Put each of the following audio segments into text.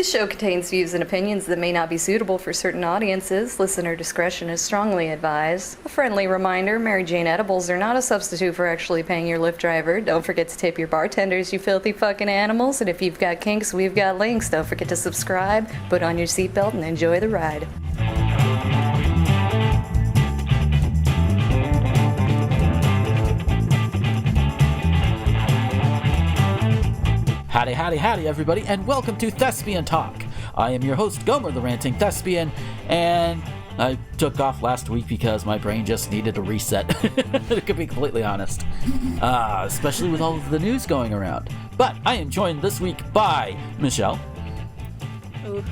This show contains views and opinions that may not be suitable for certain audiences. Listener discretion is strongly advised. A friendly reminder, Mary Jane edibles are not a substitute for actually paying your Lyft driver. Don't forget to tip your bartenders, you filthy fucking animals. And if you've got kinks, we've got links. Don't forget to subscribe, put on your seatbelt, and enjoy the ride. Howdy, howdy, howdy, everybody, and welcome to Thespian Talk. I am your host, Gomer the Ranting Thespian, and I took off last week because my brain just needed a reset, to be completely honest, especially with all of the news going around. But I am joined this week by Michelle. Ooh.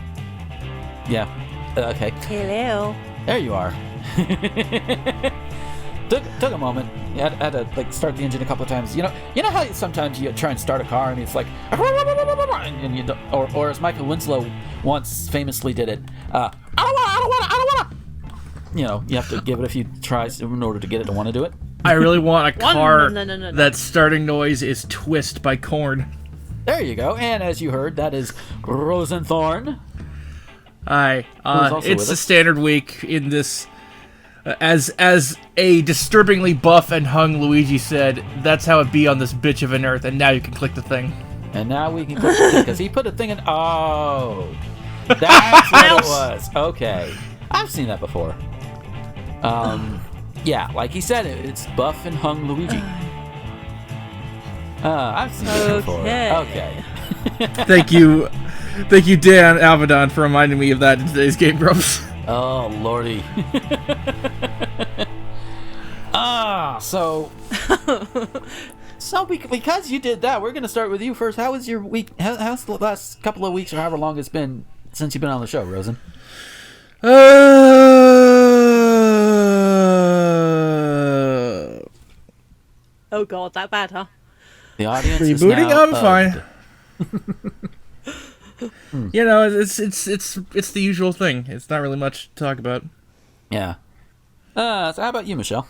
Yeah, okay. Hello. There you are. Took a moment. You had to start the engine a couple of times. You know how sometimes you try and start a car and it's like, and you don't, or as Michael Winslow once famously did it, I don't wanna. You know, you have to give it a few tries in order to get it to want to do it. I really want a car No. that starting noise is Twist by Korn. There you go. And as you heard, that is Rosenthorn. Hi. It's the us. standard week in this. As a disturbingly buff and hung Luigi said, that's how it be on this bitch of an earth, and now you can click the thing. And now we can click the thing, because he put a thing in... Oh. That's what it was. Okay. I've seen that before. Yeah, like he said, it's buff and hung Luigi. I've seen it before. Okay. Thank you, Dan Alvedon, for reminding me of that in today's Game Grumps. Oh, lordy. So because you did that, we're going to start with you first. How was your week? How's the last couple of weeks or however long it's been since you've been on the show, Rosen? Oh god, that bad, huh? The audience is Rebooting? now I'm fine. You know, it's the usual thing. It's not really much to talk about. Yeah. So how about you, Michelle?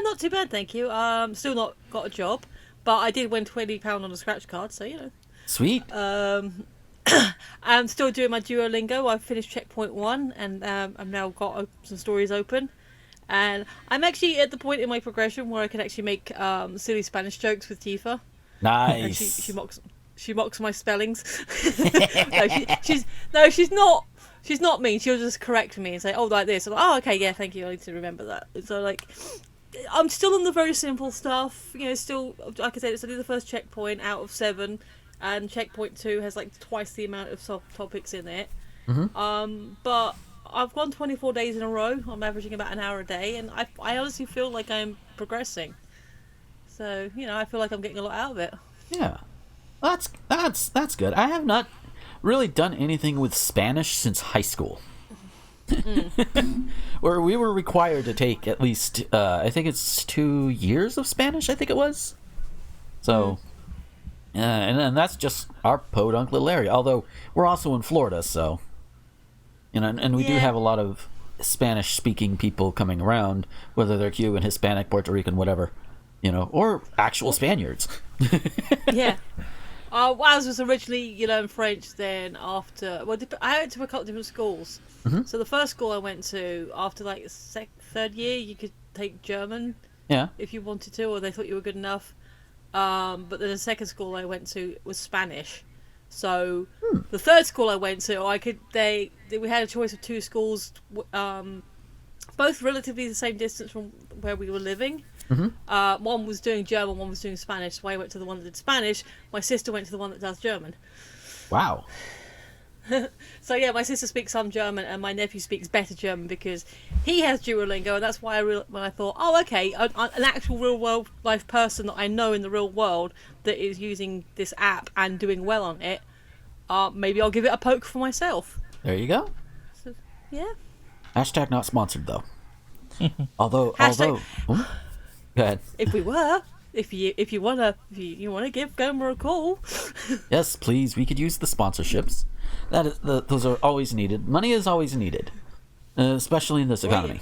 Not too bad, thank you. Still not got a job, but I did win £20 on a scratch card, so you know. Sweet. I'm still doing my Duolingo. I've finished checkpoint 1, and I've now got some stories open. And I'm actually at the point in my progression where I can actually make silly Spanish jokes with Tifa. Nice. And she mocks my spellings. She's not mean. She'll just correct me and say, "Oh, like this." I'm like, "Oh, okay, yeah, thank you. I need to remember that." So like, I'm still on the very simple stuff. You know, still, like I said, it's only the first checkpoint out of 7, and checkpoint 2 has like twice the amount of topics in it. Mm-hmm. But I've gone 24 days in a row. I'm averaging about an hour a day, and I honestly feel like I'm progressing. So you know, I feel like I'm getting a lot out of it. Yeah. That's good. I have not really done anything with Spanish since high school. Where we were required to take at least, I think it's 2 years of Spanish, I think it was. So, and that's just our podunk little area. Although, we're also in Florida, so, you know, and we do have a lot of Spanish-speaking people coming around, whether they're Cuban, Hispanic, Puerto Rican, whatever, you know, or actual Spaniards. Yeah. Ours was originally, you learn French, then after... Well, I went to a couple of different schools. Mm-hmm. So the first school I went to, after like third year, you could take German if you wanted to, or they thought you were good enough. But then the second school I went to was Spanish. So the third school I went to, we had a choice of 2 schools, both relatively the same distance from where we were living. Mm-hmm. One was doing German, one was doing Spanish, so I went to the one that did Spanish. My sister went to the one that does German. Wow. So yeah, my sister speaks some German, and my nephew speaks better German because he has Duolingo, and that's why when I thought, oh okay, an actual real world life person that I know in the real world that is using this app and doing well on it, maybe I'll give it a poke for myself. There you go. So, yeah. Hashtag not sponsored though. although. Go ahead. If we were, if you wanna give Gomer a call. Yes, please. We could use the sponsorships. Those are always needed. Money is always needed, especially in this economy.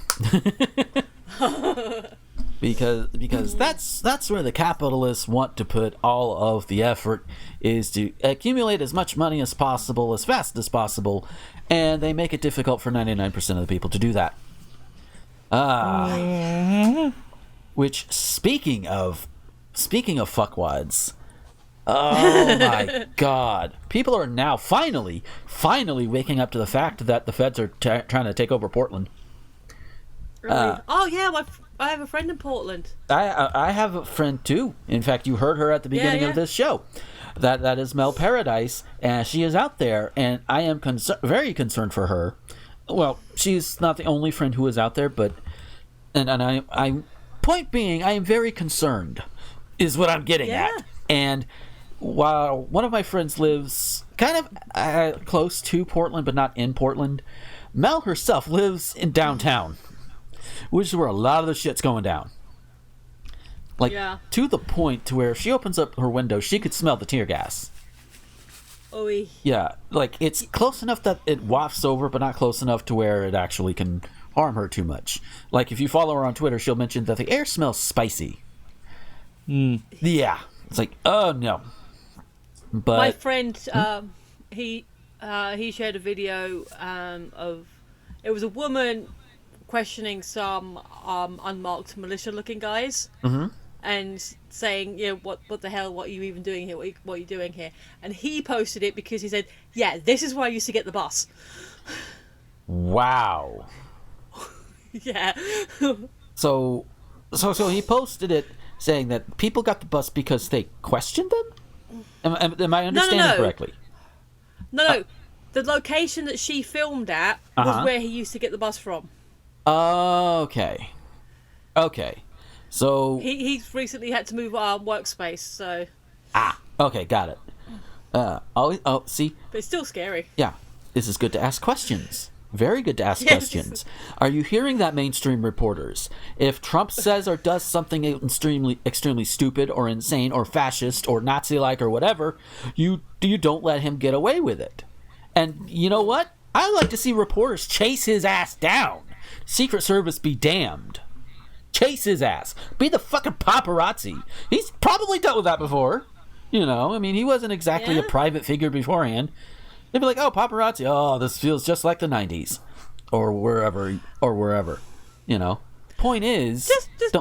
because that's where the capitalists want to put all of the effort, is to accumulate as much money as possible as fast as possible, and they make it difficult for 99% of the people to do that. Which, speaking of fuckwads, oh my god, people are now finally waking up to the fact that the feds are trying to take over Portland. Really? Oh yeah, I have a friend in Portland. I have a friend too. In fact, you heard her at the beginning of this show. That is Mel Paradise, and she is out there, and I am very concerned for her. Well, she's not the only friend who is out there, but and I point being, I am very concerned, is what I'm getting at. And while one of my friends lives kind of close to Portland, but not in Portland, Mel herself lives in downtown, which is where a lot of the shit's going down. Like, to the point to where if she opens up her window, she could smell the tear gas. Oy. Yeah, like, it's close enough that it wafts over, but not close enough to where it actually can harm her too much. Like, if you follow her on Twitter, she'll mention that the air smells spicy. Yeah. It's like, oh, no. But my friend, he shared a video of, it was a woman questioning some unmarked militia-looking guys, and saying, you know, what the hell, what are you even doing here? What are you doing here? And he posted it because he said, yeah, this is where I used to get the bus. Wow. Yeah. So he posted it saying that people got the bus because they questioned them? Am I understanding correctly? No. The location that she filmed at was where he used to get the bus from. Okay. So he's recently had to move our workspace, so. Okay, got it. See. But it's still scary. Yeah, this is good to ask questions. Very good to ask questions. Are you hearing that, mainstream reporters? If Trump says or does something extremely stupid or insane or fascist or Nazi-like or whatever, you don't let him get away with it. And you know what? I like to see reporters chase his ass down. Secret Service be damned. Chase his ass. Be the fucking paparazzi. He's probably dealt with that before. You know, I mean, he wasn't exactly a private figure beforehand. They'd be like, oh, paparazzi. Oh, this feels just like the 90s. Or wherever. You know. Point is, just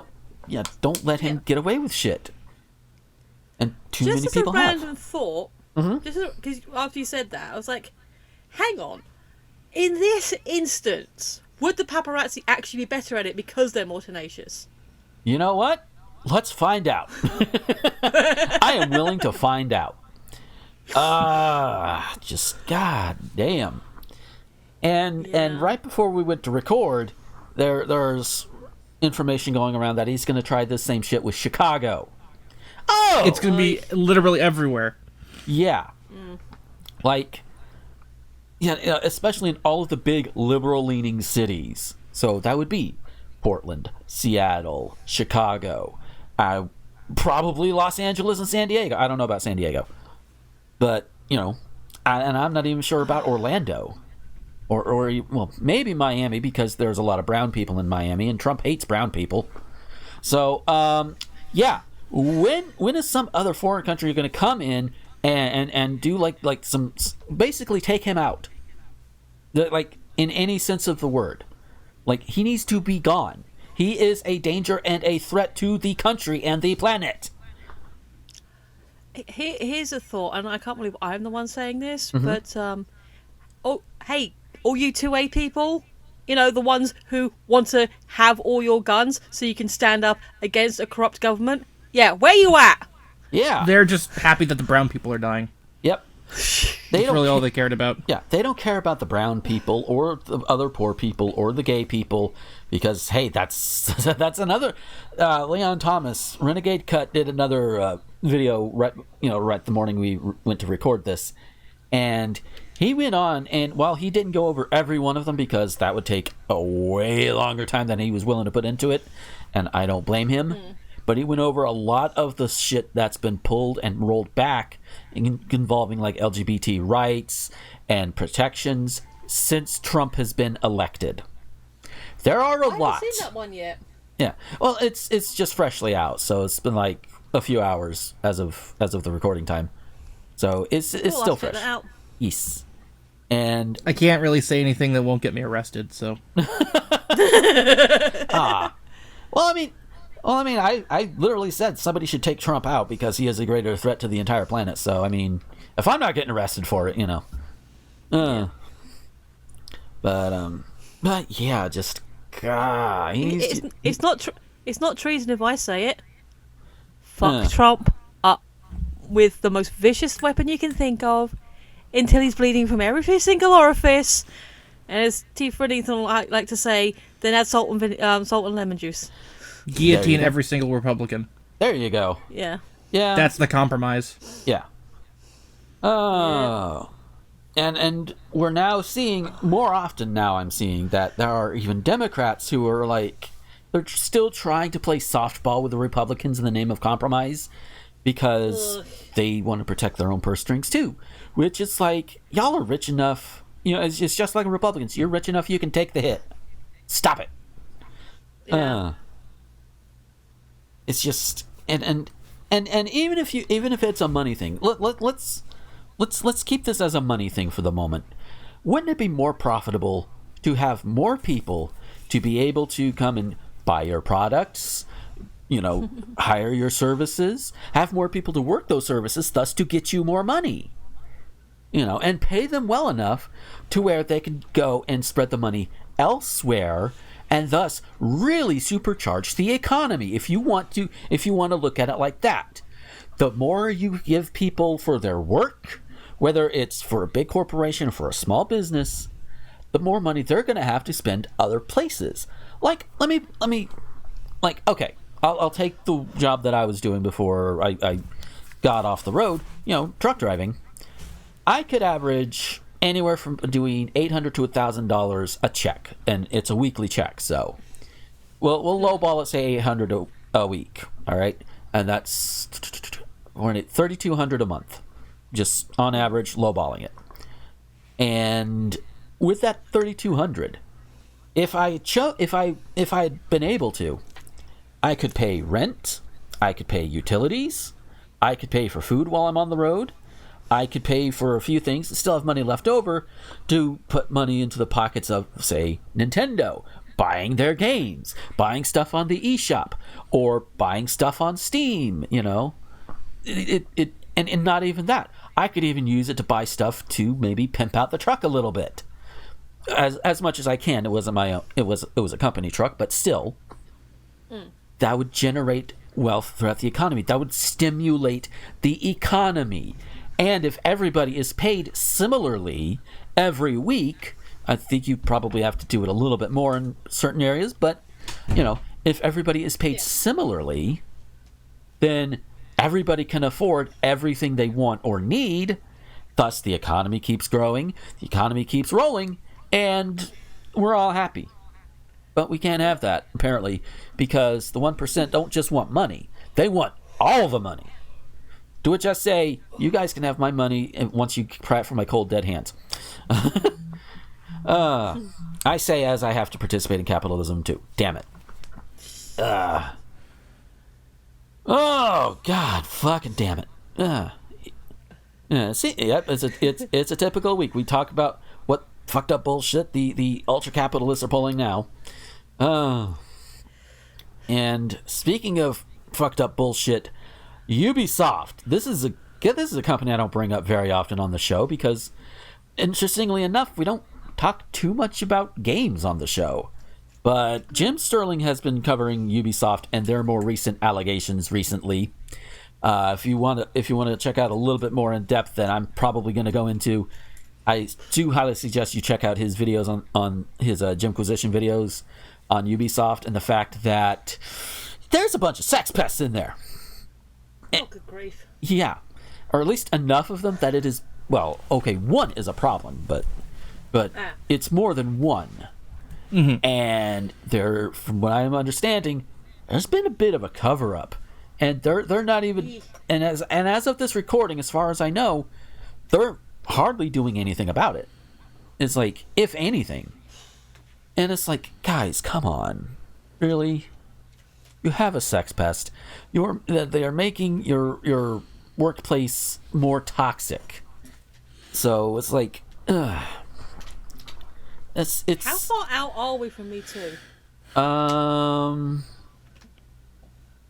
don't let him get away with shit. And too many people have. Just as a random thought, because after you said that, I was like, hang on. In this instance, would the paparazzi actually be better at it because they're more tenacious? You know what? Let's find out. I am willing to find out. Just god damn. And right before we went to record, there's information going around that he's going to try this same shit with Chicago. Oh, it's going to be literally everywhere. Yeah. Like, yeah, especially in all of the big liberal-leaning cities. So that would be Portland, Seattle, Chicago, probably Los Angeles and San Diego. I don't know about San Diego. But, you know, and I'm not even sure about Orlando. Or well, maybe Miami, because there's a lot of brown people in Miami, and Trump hates brown people. So, yeah. When is some other foreign country going to come in and do like some, basically take him out, like in any sense of the word? Like, he needs to be gone. He is a danger and a threat to the country and the planet. Here's a thought, and I can't believe I'm the one saying this, but hey, all you 2A people, you know, the ones who want to have all your guns so you can stand up against a corrupt government. Yeah, where you at? Yeah. They're just happy that the brown people are dying. Yep. That's really all they cared about. Yeah, they don't care about the brown people or the other poor people or the gay people, because, hey, that's another... Leon Thomas, Renegade Cut, did another video right the morning we went to record this, and he went on, and while he didn't go over every one of them, because that would take a way longer time than he was willing to put into it, and I don't blame him, but he went over a lot of the shit that's been pulled and rolled back involving like LGBT rights and protections since Trump has been elected. There are a lot. I haven't seen that one yet. Yeah. Well, it's just freshly out, so it's been like a few hours as of the recording time. So it's We'll still have to check fresh. that out. Yes. And I can't really say anything that won't get me arrested. So well, I mean, I literally said somebody should take Trump out because he is a greater threat to the entire planet. So, I mean, if I'm not getting arrested for it, you know. But yeah, just God, It's not treason if I say it. Fuck Trump up with the most vicious weapon you can think of until he's bleeding from every single orifice. And as T. Fredington like to say, then add salt and lemon juice. guillotine every single Republican. There you go. Yeah. Yeah. That's the compromise. Yeah. Oh. And we're now seeing, more often now I'm seeing that there are even Democrats who are like, they're still trying to play softball with the Republicans in the name of compromise because they want to protect their own purse strings too. Which is like, y'all are rich enough, you know, it's just like Republicans. You're rich enough you can take the hit. Stop it. Yeah. It's just, and even if it's a money thing, let's keep this as a money thing for the moment. Wouldn't it be more profitable to have more people to be able to come and buy your products, you know, hire your services, have more people to work those services, thus to get you more money, you know, and pay them well enough to where they can go and spread the money elsewhere and thus really supercharge the economy if you want to look at it like that. The more you give people for their work, whether it's for a big corporation or for a small business, the more money they're going to have to spend other places. Like, okay, I'll take the job that I was doing before I got off the road, you know, truck driving. I could average anywhere from doing $800 to $1,000 a check, and it's a weekly check, so we'll lowball it, say $800 a week, all right? And that's, we're at $3,200 a month, just on average, lowballing it. And with that $3,200, if I had been able to, I could pay rent, I could pay utilities, I could pay for food while I'm on the road, I could pay for a few things and still have money left over to put money into the pockets of, say, Nintendo, buying their games, buying stuff on the eShop, or buying stuff on Steam, you know. And not even that. I could even use it to buy stuff to maybe pimp out the truck a little bit. As much as I can. It wasn't my own. It was a company truck, but still. That would generate wealth throughout the economy. That would stimulate the economy. And if everybody is paid similarly every week, I think you probably have to do it a little bit more in certain areas, but, you know, if everybody is paid similarly, then everybody can afford everything they want or need, thus the economy keeps growing, the economy keeps rolling, and we're all happy. But we can't have that, apparently, because the 1% don't just want money, they want all the money. To which I say, you guys can have my money once you pry it from my cold, dead hands. I say as I have to participate in capitalism, too. Damn it. Oh, God. Fucking damn it. Yeah, see, yep, it's a typical week. We talk about what fucked up bullshit the ultra-capitalists are pulling now. And speaking of fucked up bullshit, Ubisoft. This is a company I don't bring up very often on the show because, interestingly enough, we don't talk too much about games on the show. But Jim Sterling has been covering Ubisoft and their more recent allegations recently. If you want to check out a little bit more in depth than I'm probably going to go into, I do highly suggest you check out his videos on his Jimquisition videos on Ubisoft and the fact that there's a bunch of sex pests in there. Oh, good grief. Yeah, or at least enough of them that it is, well, okay, one is a problem, but it's more than one. Mm-hmm. And there, from what I'm understanding, there's been a bit of a cover-up, and they're not even, and as of this recording, as far as I know, they're hardly doing anything about it. It's like, if anything, and it's like, guys, come on, really? you have a sex pest. They are making your workplace more toxic. So it's like, it's. How far out are we from Me Too? I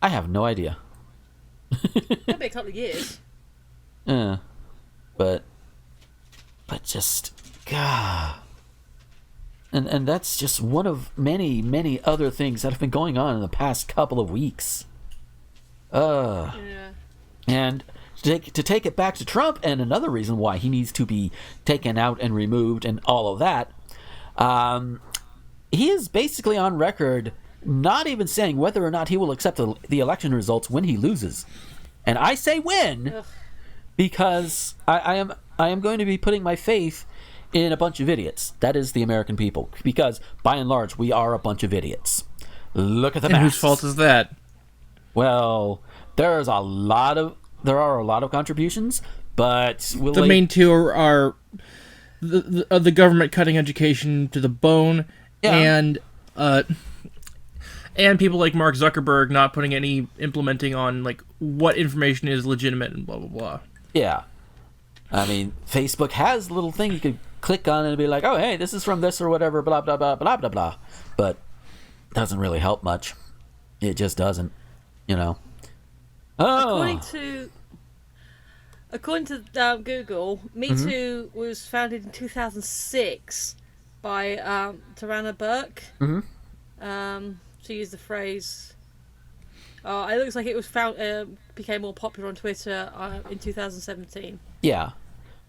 have no idea. Maybe a couple of years. But just God. And that's just one of many other things that have been going on in the past couple of weeks. Yeah. And to take it back to Trump, and another reason why he needs to be taken out and removed and all of that, he is basically on record not even saying whether or not he will accept the election results when he loses. And I say when, because I am going to be putting my faith in a bunch of idiots. That is the American people, because by and large we are a bunch of idiots. Look at the And masks. whose fault is that? Well, there are a lot of contributions, but The main two are the government cutting education to the bone, and people like Mark Zuckerberg not putting any implementing on like what information is legitimate and blah blah blah. Yeah. I mean, Facebook has a little thing you could click on and be like, oh, hey, this is from this or whatever, blah, blah, blah, blah, blah, blah. But it doesn't really help much. It just doesn't, you know. Oh. According to Google, Me Too was founded in 2006 by Tarana Burke. She used the phrase... it looks like it was became more popular on Twitter in 2017. Yeah.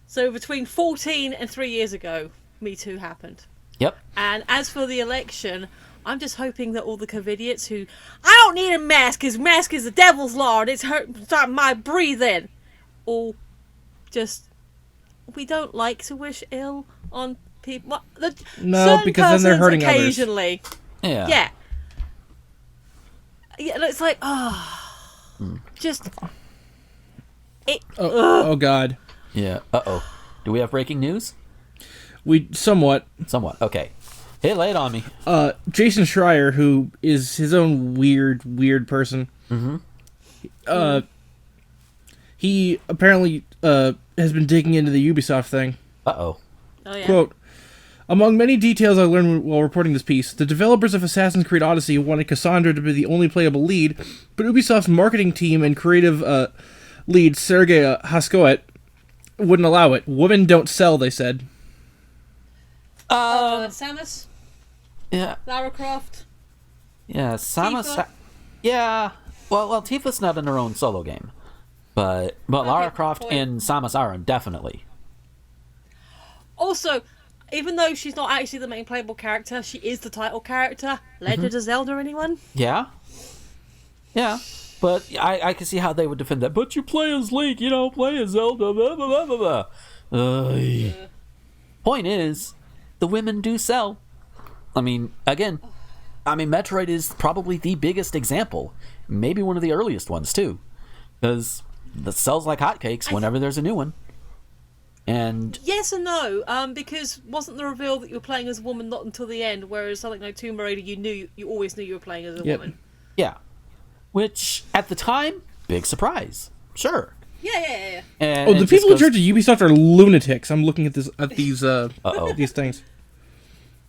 So between 14 and 3 years ago, Me Too happened. Yep. And as for the election, I'm just hoping that all the COVIDiots who, I don't need a mask, because mask is the devil's law, and it's hurting my breathing, all just, we don't like to wish ill on people. No, because then they're hurting others. Occasionally. Yeah. Yeah. Yeah, and it's like, just... Oh God. Yeah. Uh-oh. Do we have breaking news? We somewhat. Okay. Hey, lay it on me. Jason Schreier, who is his own weird person. He apparently has been digging into the Ubisoft thing. Uh-oh. Oh, yeah. Quote, among many details I learned while reporting this piece, the developers of Assassin's Creed Odyssey wanted Cassandra to be the only playable lead, but Ubisoft's marketing team and creative lead, Sergei Haskoet, wouldn't allow it. Women don't sell, they said. Samus? Yeah. Lara Croft? Yeah, Samus... Tifa? Yeah. Well, Tifa's not in her own solo game. But Lara Croft and Samus Aran, definitely. Also, even though she's not actually the main playable character, she is the title character. Legend of Zelda, anyone? Yeah. Yeah. But I can see how they would defend that. But you play as Link, you don't play as Zelda, blah, blah, blah, blah, blah. Point is, the women do sell. I mean, Metroid is probably the biggest example. Maybe one of the earliest ones, too. Because that sells like hotcakes whenever there's a new one. And yes and no, because wasn't the reveal that you were playing as a woman not until the end, whereas something like Tomb Raider, you always knew you were playing as a woman. Yeah. Which, at the time, big surprise. Sure. Yeah. And the people in charge of Ubisoft are lunatics. I'm looking at these these things.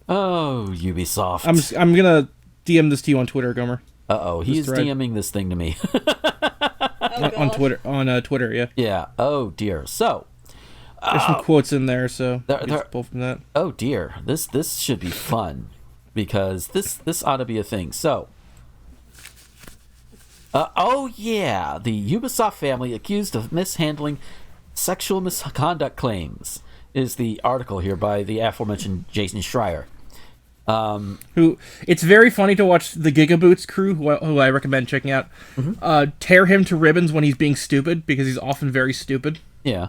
Oh, Ubisoft. I'm gonna DM this to you on Twitter, Gomer. He's DMing this thing to me. on Twitter, yeah. Yeah. Oh dear. So there's some quotes in there, so there, pull from that. Oh dear. This should be fun because this ought to be a thing. So. The Ubisoft family accused of mishandling sexual misconduct claims is the article here by the aforementioned Jason Schreier. Who it's very funny to watch the Gigaboots crew, who I recommend checking out, tear him to ribbons when he's being stupid, because he's often very stupid. Yeah.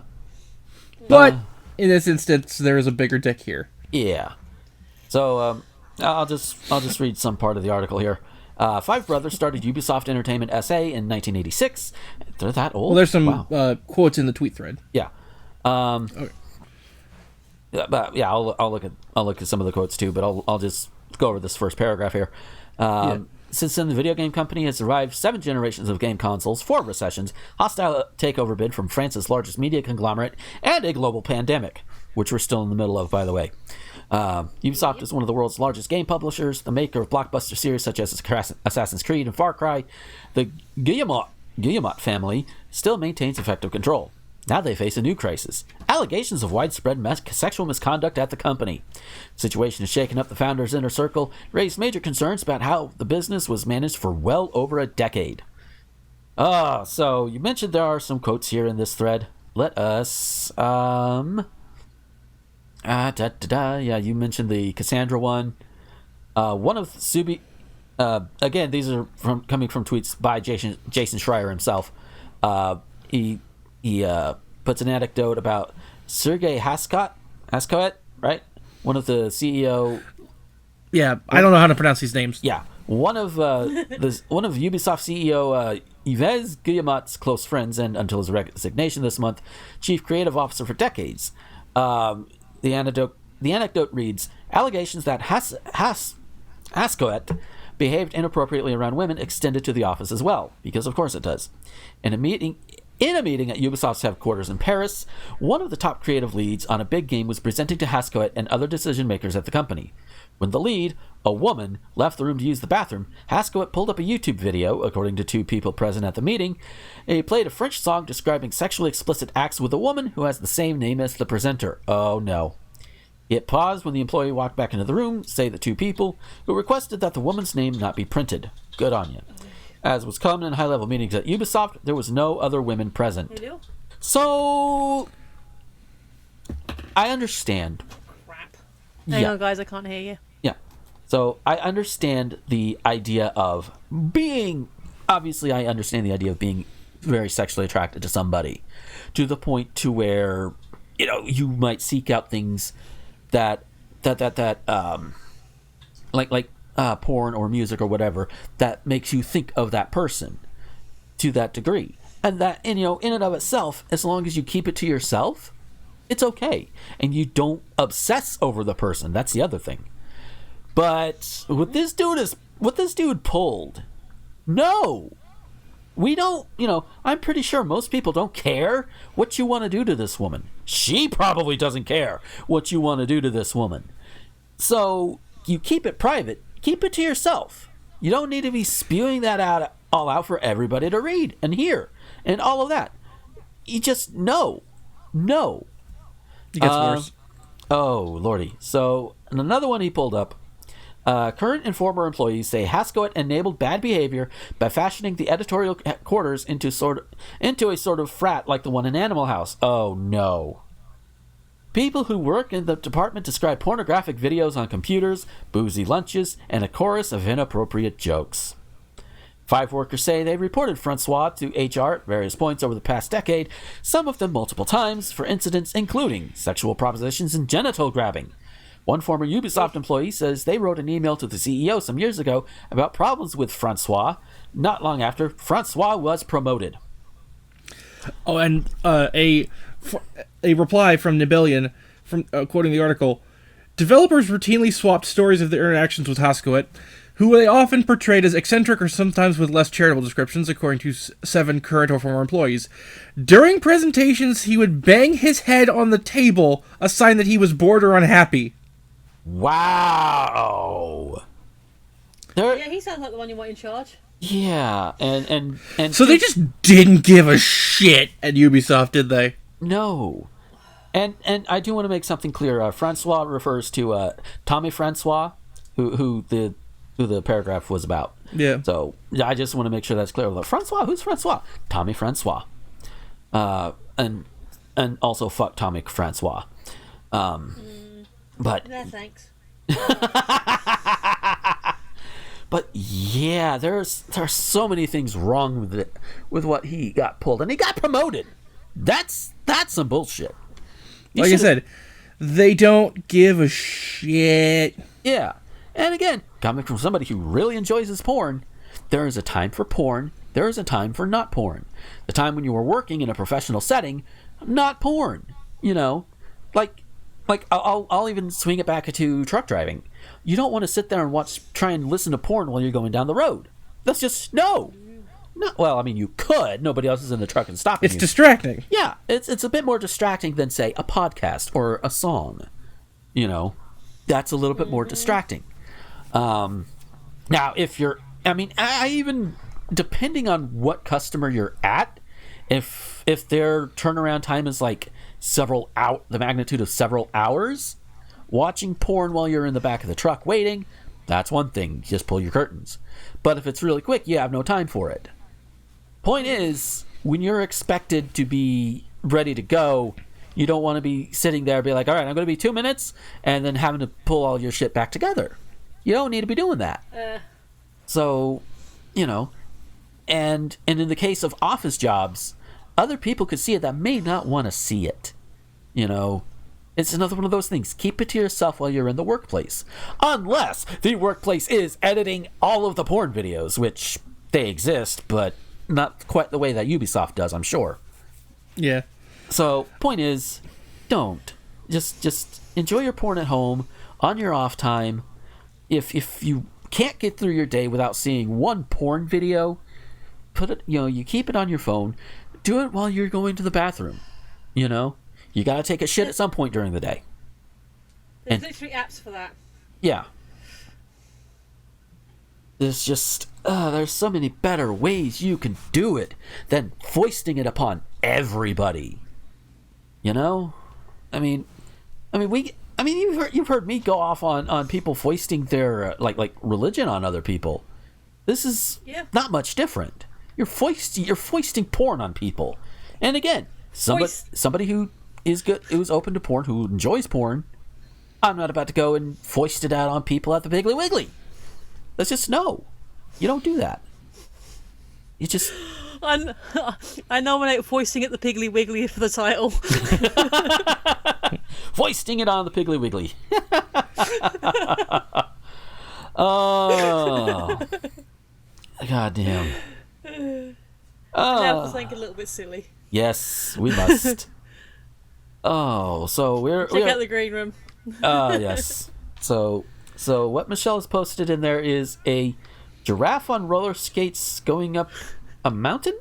But in this instance, there is a bigger dick here. Yeah. So I'll just read some part of the article here. Five brothers started Ubisoft Entertainment SA in 1986. They're that old? Well, there's some quotes in the tweet thread. Yeah. Okay. I'll look at some of the quotes too, but I'll just go over this first paragraph here. Since then, the video game company has survived 7 generations of game consoles, 4 recessions, hostile takeover bid from France's largest media conglomerate, and a global pandemic, which we're still in the middle of, by the way. Ubisoft is one of the world's largest game publishers, the maker of blockbuster series such as Assassin's Creed and Far Cry. The Guillemot family still maintains effective control. Now they face a new crisis. Allegations of widespread sexual misconduct at the company. The situation has shaken up the founder's inner circle, raised major concerns about how the business was managed for well over a decade. So you mentioned there are some quotes here in this thread. Let us, yeah, you mentioned the Cassandra one. One of Subi, again, these are coming from tweets by Jason Schreier himself. He puts an anecdote about Sergei Haskoet, right? One of the CEO. Yeah, I don't know how to pronounce these names. Yeah, one of Ubisoft CEO Yves Guillemot's close friends, and until his resignation this month, chief creative officer for decades. The anecdote reads: allegations that Haskoet behaved inappropriately around women extended to the office as well, because of course it does. In a meeting at Ubisoft's headquarters in Paris, one of the top creative leads on a big game was presenting to Haskoet and other decision makers at the company. When the lead, a woman, left the room to use the bathroom, Haskoet pulled up a YouTube video, according to 2 people present at the meeting. He played a French song describing sexually explicit acts with a woman who has the same name as the presenter. Oh no. It paused when the employee walked back into the room, say the 2 people, who requested that the woman's name not be printed. Good on you. As was common in high-level meetings at Ubisoft, there was no other women present. So, I understand. Crap. Hang Yeah. on, guys, I can't hear you. Yeah. So, I understand the idea of being... Obviously, I understand the idea of being very sexually attracted to somebody. To the point to where, you might seek out things that porn or music or whatever that makes you think of that person to that degree, and that in and of itself, as long as you keep it to yourself, it's okay, and you don't obsess over the person. That's the other thing. But what this dude pulled, no, we don't. I'm pretty sure most people don't care what you want to do to this woman. She probably doesn't care what you want to do to this woman. So you keep it private. Keep it to yourself. You don't need to be spewing that all out for everybody to read and hear and all of that. You just no. It gets worse. Oh, Lordy. So another one he pulled up. Current and former employees say Haskoet enabled bad behavior by fashioning the editorial quarters into a sort of frat like the one in Animal House. Oh, no. People who work in the department describe pornographic videos on computers, boozy lunches, and a chorus of inappropriate jokes. 5 workers say they reported Francois to HR at various points over the past decade, some of them multiple times, for incidents including sexual propositions and genital grabbing. One former Ubisoft employee says they wrote an email to the CEO some years ago about problems with Francois, not long after Francois was promoted. Oh, and a reply from Nibelian, quoting the article, developers routinely swapped stories of their interactions with Haskoet, who they often portrayed as eccentric or sometimes with less charitable descriptions, according to 7 current or former employees. During presentations, he would bang his head on the table, a sign that he was bored or unhappy. Wow. Yeah, he sounds like the one you want in charge. Yeah, and so they just didn't give a shit at Ubisoft, did they? No. And I do want to make something clear. Francois refers to Tommy Francois, who the paragraph was about. Yeah. So I just want to make sure that's clear. Francois, who's Francois? Tommy Francois. And also fuck Tommy Francois. But no thanks. But yeah, there's so many things wrong with it, with what he got pulled, and he got promoted. That's some bullshit. Like I said, they don't give a shit. Yeah, and again, coming from somebody who really enjoys his porn, there is a time for porn. There is a time for not porn. The time when you are working in a professional setting, not porn. Like I'll even swing it back to truck driving. You don't want to sit there and try and listen to porn while you're going down the road. That's just no. Well, I mean, you could. Nobody else is in the truck and stopping you. It's distracting. Yeah, it's a bit more distracting than, say, a podcast or a song. You know, that's a little bit more distracting. Now, if you're, I mean, I even, depending on what customer you're at, if their turnaround time is like the magnitude of several hours, watching porn while you're in the back of the truck waiting, that's one thing. Just pull your curtains. But if it's really quick, you have no time for it. Point is, when you're expected to be ready to go, you don't want to be sitting there and be like, all right, I'm going to be 2 minutes, and then having to pull all your shit back together. You don't need to be doing that. So, you know, and in the case of office jobs, other people could see it that may not want to see it. You know, it's another one of those things. Keep it to yourself while you're in the workplace. Unless the workplace is editing all of the porn videos, which they exist, but not quite the way that Ubisoft does, I'm sure. Yeah. So, point is, don't. Just enjoy your porn at home, on your off time. If you can't get through your day without seeing one porn video, you keep it on your phone. Do it while you're going to the bathroom. You know? You gotta take a shit at some point during the day. There's literally apps for that. Yeah. There's just, there's so many better ways you can do it than foisting it upon everybody. You know? I mean, you've heard me go off on people foisting their, like religion on other people. This is not much different. You're foisting porn on people. And again, somebody who is good, who's open to porn, who enjoys porn, I'm not about to go and foist it out on people at the Piggly Wiggly. That's just no. You don't do that. You just... I nominate Foisting at the Piggly Wiggly for the title. Foisting it on the Piggly Wiggly. Oh. God damn. That was like a little bit silly. Yes, we must. Oh, so we're... Check out the green room. Yes. So what Michelle has posted in there is a giraffe on roller skates going up a mountain?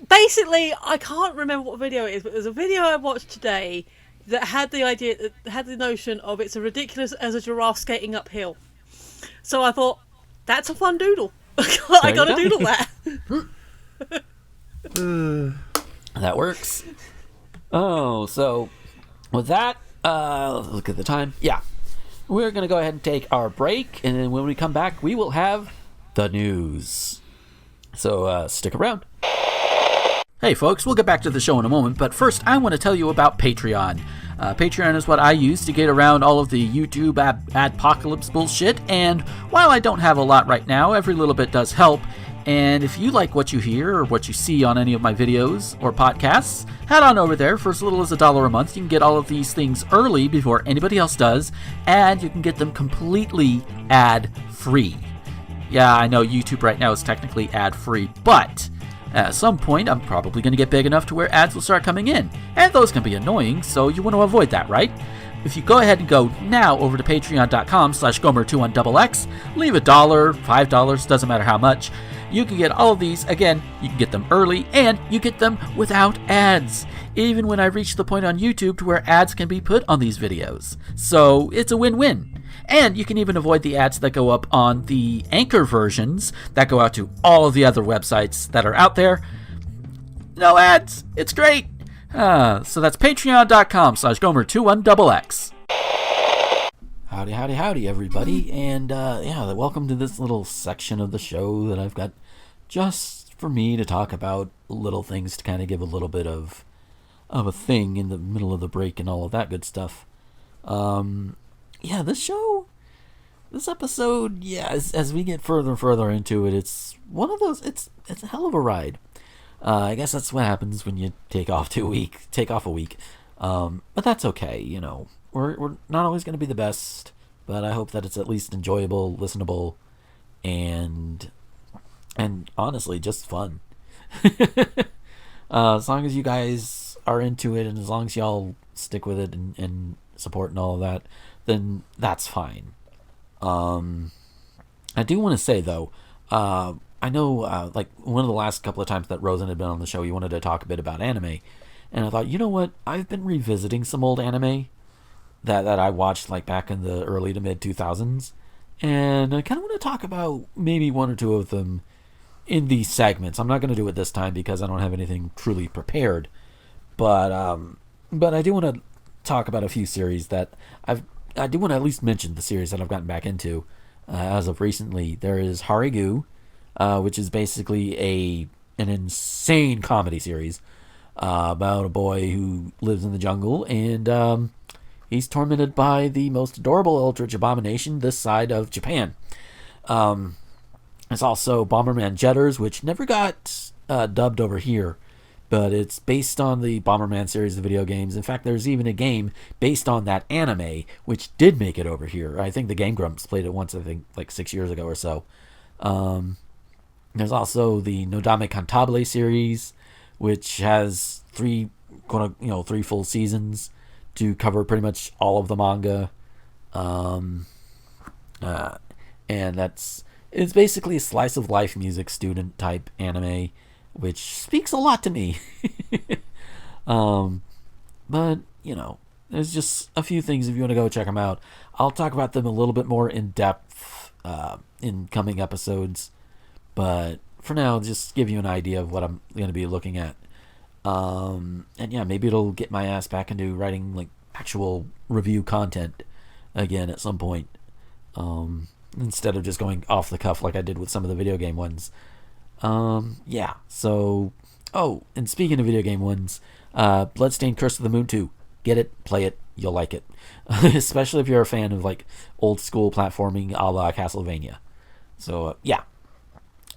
Basically, I can't remember what video it is, but there's a video I watched today that had the notion of it's as ridiculous as a giraffe skating uphill. So I thought, that's a fun doodle. I gotta doodle that. That works. Oh, so with that, look at the time. Yeah. We're going to go ahead and take our break, and then when we come back, we will have the news. So stick around. Hey folks, we'll get back to the show in a moment, but first I want to tell you about Patreon. Patreon is what I use to get around all of the YouTube adpocalypse bullshit, and while I don't have a lot right now, every little bit does help. And if you like what you hear or what you see on any of my videos or podcasts, head on over there. For as little as $1 a month, you can get all of these things early before anybody else does, and you can get them completely ad-free. Yeah, I know YouTube right now is technically ad-free, but at some point, I'm probably going to get big enough to where ads will start coming in, and those can be annoying, so you want to avoid that, right? If you go ahead and go now over to patreon.com/Gomer21XX, leave $1, $5, doesn't matter how much, you can get all of these. Again, you can get them early, and you get them without ads, even when I reach the point on YouTube to where ads can be put on these videos. So it's a win-win. And you can even avoid the ads that go up on the Anchor versions that go out to all of the other websites that are out there. No ads. It's great. So that's patreon.com/Gomer21XX. Howdy, everybody. And welcome to this little section of the show that I've got just for me to talk about little things to kind of give a little bit of a thing in the middle of the break and all of that good stuff. This episode, as we get further and further into it, it's one of those, it's a hell of a ride. I guess that's what happens when you take off a week. But that's okay, you know. We're not always going to be the best, but I hope that it's at least enjoyable, listenable, and honestly, just fun. As long as you guys are into it, and as long as y'all stick with it and support and all of that, then that's fine. I do want to say, though, I know, like, one of the last couple of times that Rosen had been on the show, he wanted to talk a bit about anime. And I thought, you know what? I've been revisiting some old anime that I watched, like, back in the early to mid-2000s. And I kind of want to talk about maybe one or two of them in these segments. I'm not going to do it this time because I don't have anything truly prepared. But I do want to talk about a few series that I do want to at least mention the series that I've gotten back into as of recently. There is Harigu, which is basically an insane comedy series about a boy who lives in the jungle, and he's tormented by the most adorable eldritch abomination this side of Japan. There's also Bomberman Jetters, which never got dubbed over here, but it's based on the Bomberman series of video games. In fact, there's even a game based on that anime, which did make it over here. I think the Game Grumps played it once, I think, like 6 years ago or so. There's also the Nodame Cantabile series, which has three full seasons to cover pretty much all of the manga. And it's basically a slice of life music student type anime, which speaks a lot to me. But, there's just a few things if you want to go check them out. I'll talk about them a little bit more in depth in coming episodes. But for now, just give you an idea of what I'm going to be looking at. And yeah, maybe it'll get my ass back into writing like actual review content again at some point. Instead of just going off the cuff like I did with some of the video game ones. Yeah, so... Oh, and speaking of video game ones, Bloodstained Curse of the Moon 2. Get it, play it, you'll like it. Especially if you're a fan of like old school platforming a la Castlevania. So, yeah.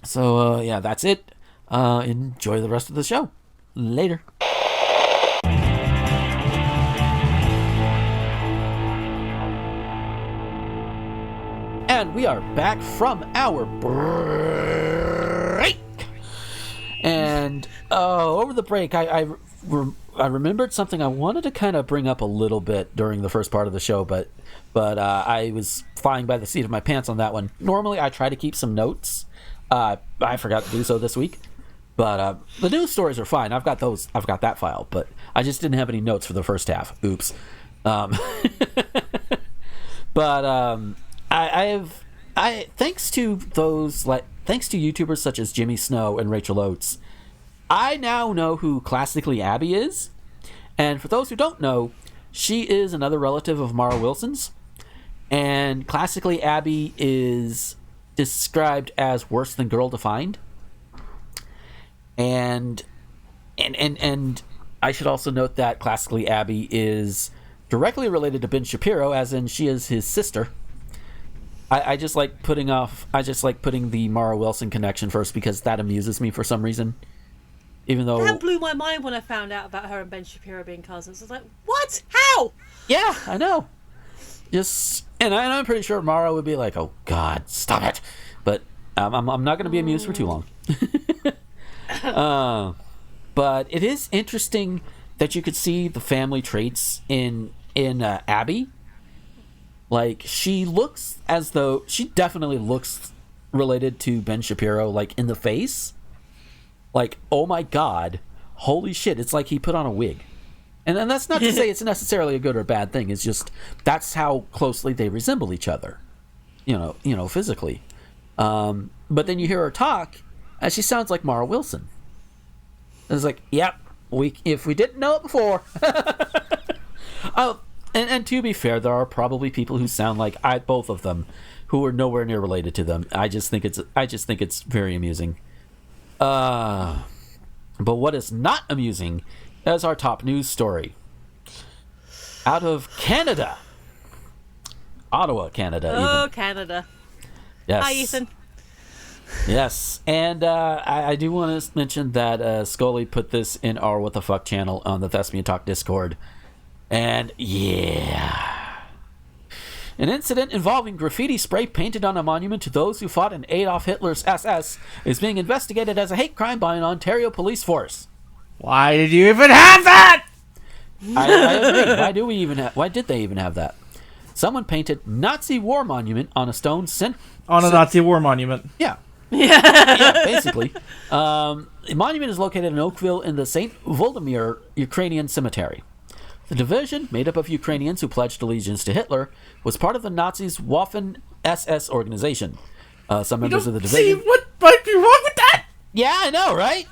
So, yeah, that's it. Enjoy the rest of the show. Later. And we are back from our break. And over the break, I remembered something I wanted to kind of bring up a little bit during the first part of the show, but I was flying by the seat of my pants on that one. Normally, I try to keep some notes. I forgot to do so this week. But the news stories are fine. I've got those. I've got that file. But I just didn't have any notes for the first half. Oops. Thanks to YouTubers such as Jimmy Snow and Rachel Oates, I now know who Classically Abby is. And for those who don't know, she is another relative of Mara Wilson's. And Classically Abby is described as worse than girl defined. And I should also note that Classically Abby is directly related to Ben Shapiro, as in she is his sister. I just like putting the Mara Wilson connection first because that amuses me for some reason. Even though that blew my mind when I found out about her and Ben Shapiro being cousins. I was like, what? How? Yeah, I know. And I'm pretty sure Mara would be like, "Oh God, stop it!" But I'm not going to be amused for too long. But it is interesting that you could see the family traits in Abby. Like, she looks as though she definitely looks related to Ben Shapiro, like in the face. Like, oh my God, holy shit! It's like he put on a wig, and that's not to say it's necessarily a good or bad thing. It's just that's how closely they resemble each other, physically. But then you hear her talk, and she sounds like Mara Wilson. And it's like, yep, if we didn't know it before. Oh, and to be fair, there are probably people who sound like both of them, who are nowhere near related to them. I just think it's very amusing. But what is not amusing is our top news story. Out of Canada. Ottawa, Canada. Oh, even. Canada. Yes. Hi, Ethan. Yes, and I do want to mention that Scully put this in our What the Fuck channel on the Thespian Talk Discord. And yeah. An incident involving graffiti spray painted on a monument to those who fought in Adolf Hitler's SS is being investigated as a hate crime by an Ontario police force. Why did you even have that? I agree. Why did they even have that? someone painted Nazi war monument on a stone On a Nazi war monument. Yeah. Yeah, basically. The monument is located in Oakville in the St. Volodymyr Ukrainian Cemetery. The division, made up of Ukrainians who pledged allegiance to Hitler, was part of the Nazis' Waffen-SS organization. Some members of the division... See, what might be wrong with that? Yeah, I know, right?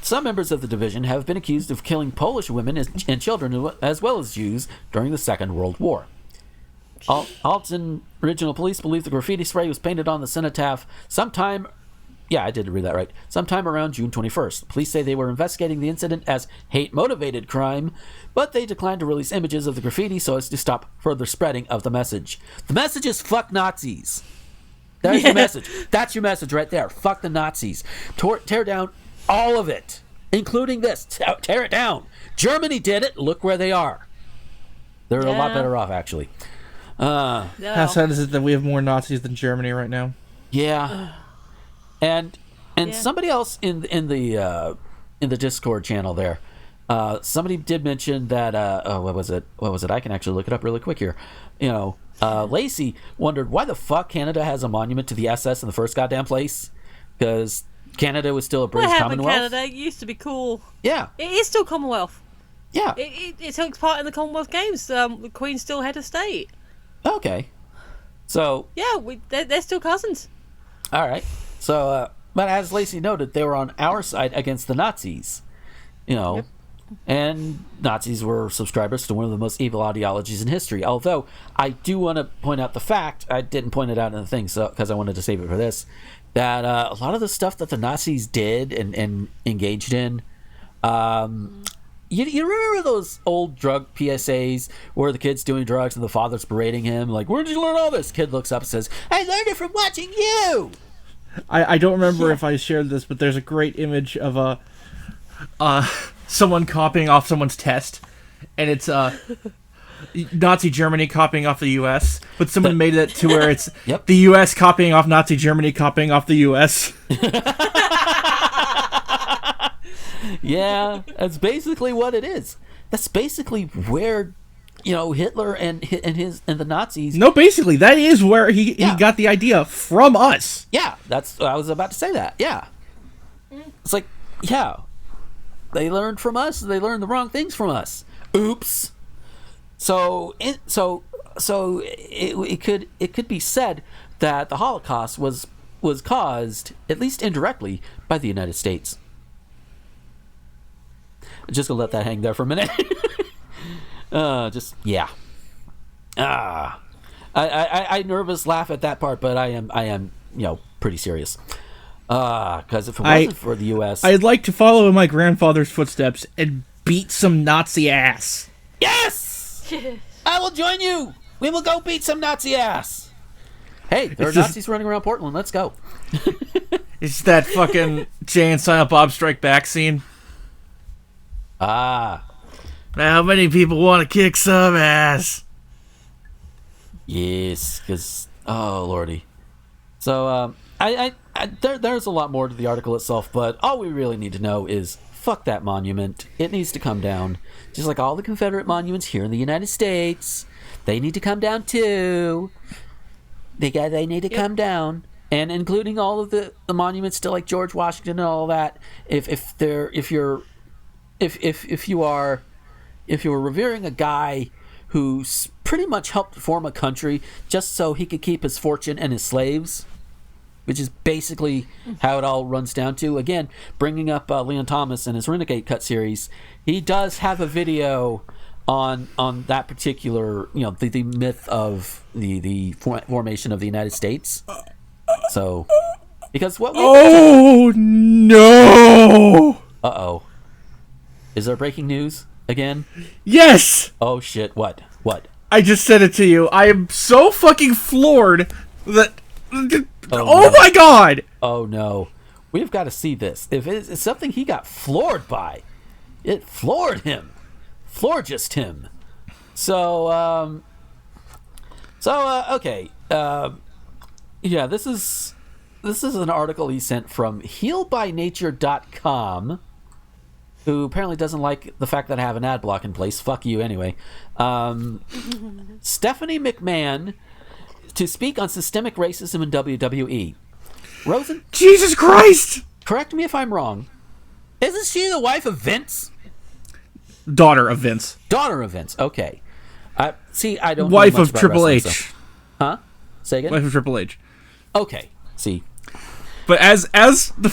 Some members of the division have been accused of killing Polish women and children, as well as Jews, during the Second World War. Alton Regional Police believe the graffiti spray was painted on the cenotaph sometime... Yeah, I did read that right. Sometime around June 21st. Police say they were investigating the incident as hate-motivated crime, but they declined to release images of the graffiti so as to stop further spreading of the message. The message is fuck Nazis. There's your message. That's your message right there. Fuck the Nazis. Tear down all of it, including this. Tear it down. Germany did it. Look where they are. They're a lot better off, actually. How sad is it that we have more Nazis than Germany right now? Yeah. And somebody else in the Discord channel there, somebody did mention that what was it? I can actually look it up really quick here. Lacey wondered why the fuck Canada has a monument to the SS in the first goddamn place, because Canada was still a British Commonwealth. Canada? It used to be cool. Yeah, it is still Commonwealth. Yeah, it takes part in the Commonwealth Games. The Queen's still head of state. Okay, so yeah, they're still cousins. All right. So, but as Lacey noted, they were on our side against the Nazis, Yep. and Nazis were subscribers to one of the most evil ideologies in history. Although, I do want to point out the fact, I didn't point it out in the thing because I wanted to save it for this, that a lot of the stuff that the Nazis did and engaged in, you remember those old drug PSAs where the kid's doing drugs and the father's berating him, like, where'd you learn all this? Kid looks up and says, I learned it from watching you! I don't remember if I shared this, but there's a great image of someone copying off someone's test, and it's Nazi Germany copying off the U.S., but someone made it to where it's the U.S. copying off Nazi Germany copying off the U.S. Yeah, that's basically what it is. That's basically where Hitler and the Nazis. No, basically that is where he got the idea from us. Yeah, I was about to say that. Yeah, it's like they learned from us. They learned the wrong things from us. Oops. So it could be said that the Holocaust was caused, at least indirectly, by the United States. I'm just gonna let that hang there for a minute. I nervous laugh at that part, but I am pretty serious. Because if it wasn't for the U.S., I'd like to follow in my grandfather's footsteps and beat some Nazi ass. Yes, I will join you. We will go beat some Nazi ass. Hey, there are Nazis running around Portland. Let's go. It's that fucking Jay and Silent Bob Strike Back scene. How many people want to kick some ass? Yes, because lordy. So there's a lot more to the article itself, but all we really need to know is fuck that monument. It needs to come down, just like all the Confederate monuments here in the United States. They need to come down too. They need to come down, and including all of the monuments to like George Washington and all that. If you are revering a guy who's pretty much helped form a country just so he could keep his fortune and his slaves, which is basically how it all runs down to. Again, bringing up Leon Thomas and his Renegade Cut series, he does have a video on that particular, the myth of the formation of the United States. So, because what? Oh no! Uh-oh. Is there breaking news again? Yes! Oh shit, what? I just said it to you. I am so fucking floored that... Oh my god! Oh no. We've got to see this. If it's something he got floored by, it floored him. Florgist him. So, okay. Yeah, this is an article he sent from healbynature.com. who apparently doesn't like the fact that I have an ad block in place. Fuck you anyway. Stephanie McMahon to speak on systemic racism in WWE. Rosen, Jesus Christ! correct me if I'm wrong. Isn't she the wife of Vince? Daughter of Vince. Daughter of Vince. Okay. See, I don't. Wife know much of about Triple wrestling, H. so- Huh? Say again. Wife of Triple H. Okay. See. But as the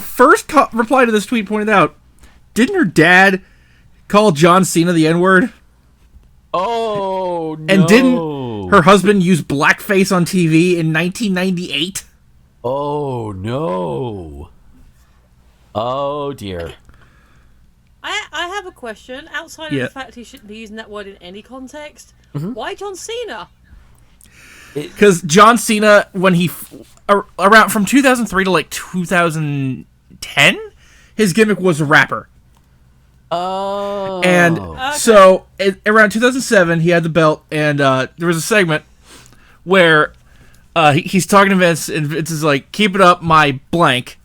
first reply to this tweet pointed out, didn't her dad call John Cena the N-word? Oh no. And didn't her husband use blackface on TV in 1998? Oh no. Oh dear. I have a question. Outside of Yeah. the fact he shouldn't be using that word in any context, why John Cena? Because John Cena, when he around from 2003 to like 2010, his gimmick was a rapper. Oh. And so around 2007, he had the belt, and there was a segment where he's talking to Vince, and Vince is like, "Keep it up, my blank."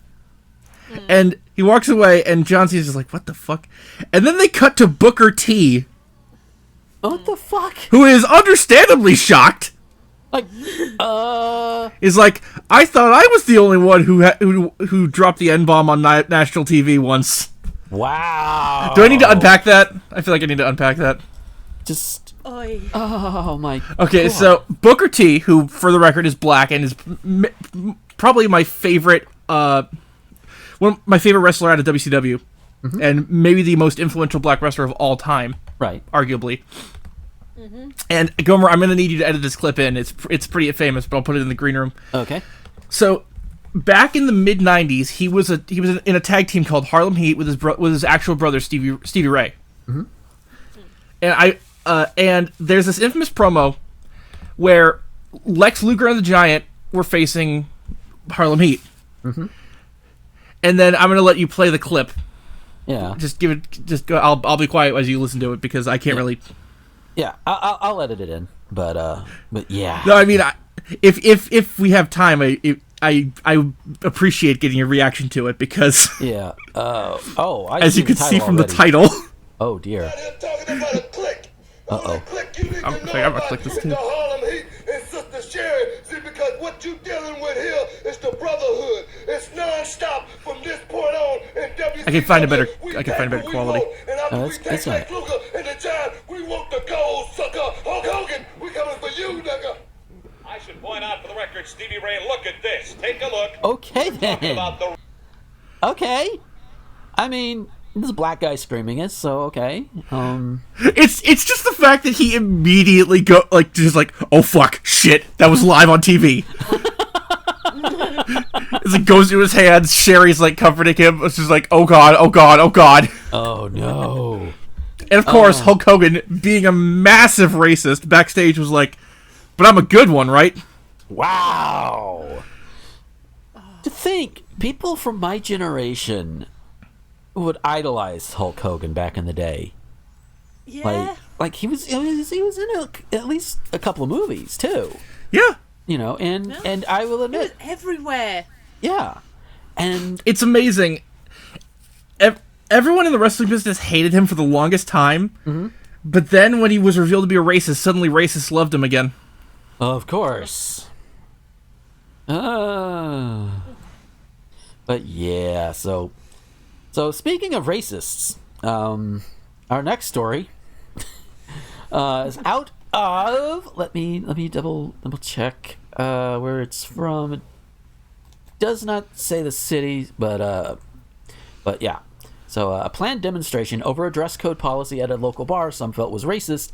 And he walks away, and John Cena's just like, "What the fuck?" And then they cut to Booker T, What the fuck? who is understandably shocked. Like, Is like, "I thought I was the only one who dropped the N-bomb on national TV once." wow. Do I need to unpack that? I feel like I need to unpack that. Just. Oi. Oh my. Okay, God. so Booker T, who for the record is black and is probably my favorite, my favorite wrestler out of WCW, and maybe the most influential black wrestler of all time, Right. arguably. And Gomer, I'm gonna need you to edit this clip in. It's pretty famous, but I'll put it in the green room. Okay. So, back in the mid '90s, he was in a tag team called Harlem Heat with his actual brother Stevie Ray. And and there's this infamous promo where Lex Luger and the Giant were facing Harlem Heat. And then I'm gonna let you play the clip. Yeah. Just go. I'll be quiet as you listen to it because I can't really. Yeah. I'll edit it in. But yeah. No, I mean, if we have time, I appreciate getting your reaction to it because, Yeah. I as you see the can see title from already. the title. Oh dear. Talking about a click. Uh-oh. I'm gonna click this too. The Harlem Heat and Sister Sherry. See, because what you dealing with here is the brotherhood. It's non-stop from this point on. And I can find a better quality. And after we that's take all Lex Luger and the Giant, we want the gold, sucker. Hulk Hogan, we coming for you, nigga. I should point out for the record, Stevie Ray, look at this. Take a look. Okay Talking then. about the Okay. I mean, this is a black guy screaming it, so okay. It's just the fact that he immediately oh fuck, shit, that was live on TV. As it goes to his hands, Sherry's like comforting him. It's just like, oh god, oh god, oh god. Oh no. And of course, Hulk Hogan, being a massive racist, backstage was like, but I'm a good one, right? Wow. To think, people from my generation would idolize Hulk Hogan back in the day. Yeah. Like he was in at least a couple of movies too. Yeah. You know, and I will It was admit, everywhere. yeah. And It's amazing. Everyone in the wrestling business hated him for the longest time, but then when he was revealed to be a racist, suddenly racists loved him again. of course. But yeah, so speaking of racists, our next story is out of let me double check where it's from. It does not say the city, but yeah. So a planned demonstration over a dress code policy at a local bar some felt was racist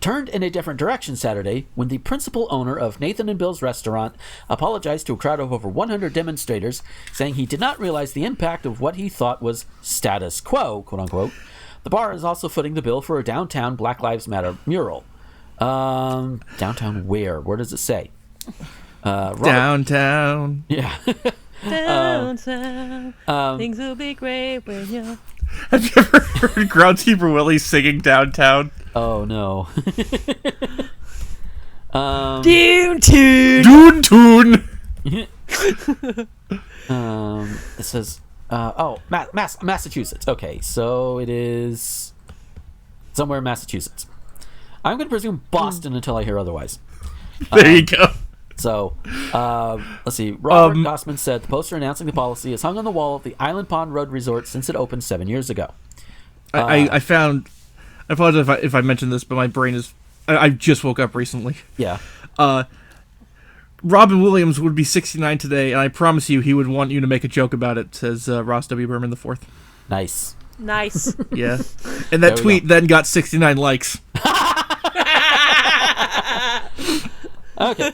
turned in a different direction Saturday when the principal owner of Nathan and Bill's restaurant apologized to a crowd of over 100 demonstrators, saying he did not realize the impact of what he thought was status quo, quote unquote. The bar is also footing the bill for a downtown Black Lives Matter mural. Downtown where? Where does it say? Downtown. Yeah. Downtown. Things will be great when you're... Have you ever heard Groundskeeper Willie singing Downtown? Oh no. Downtown. Doon Toon! It says Massachusetts. Okay, so it is somewhere in Massachusetts. I'm going to presume Boston until I hear otherwise. There you go. So, let's see. Robert Gossman said the poster announcing the policy is hung on the wall of the Island Pond Road Resort since it opened 7 years ago. I found. I apologize if I mentioned this, but my brain is. I just woke up recently. Yeah. Robin Williams would be 69 today, and I promise you he would want you to make a joke about it, says Ross W. Berman IV. Nice. Nice. Yeah. And that tweet then got 69 likes. Okay.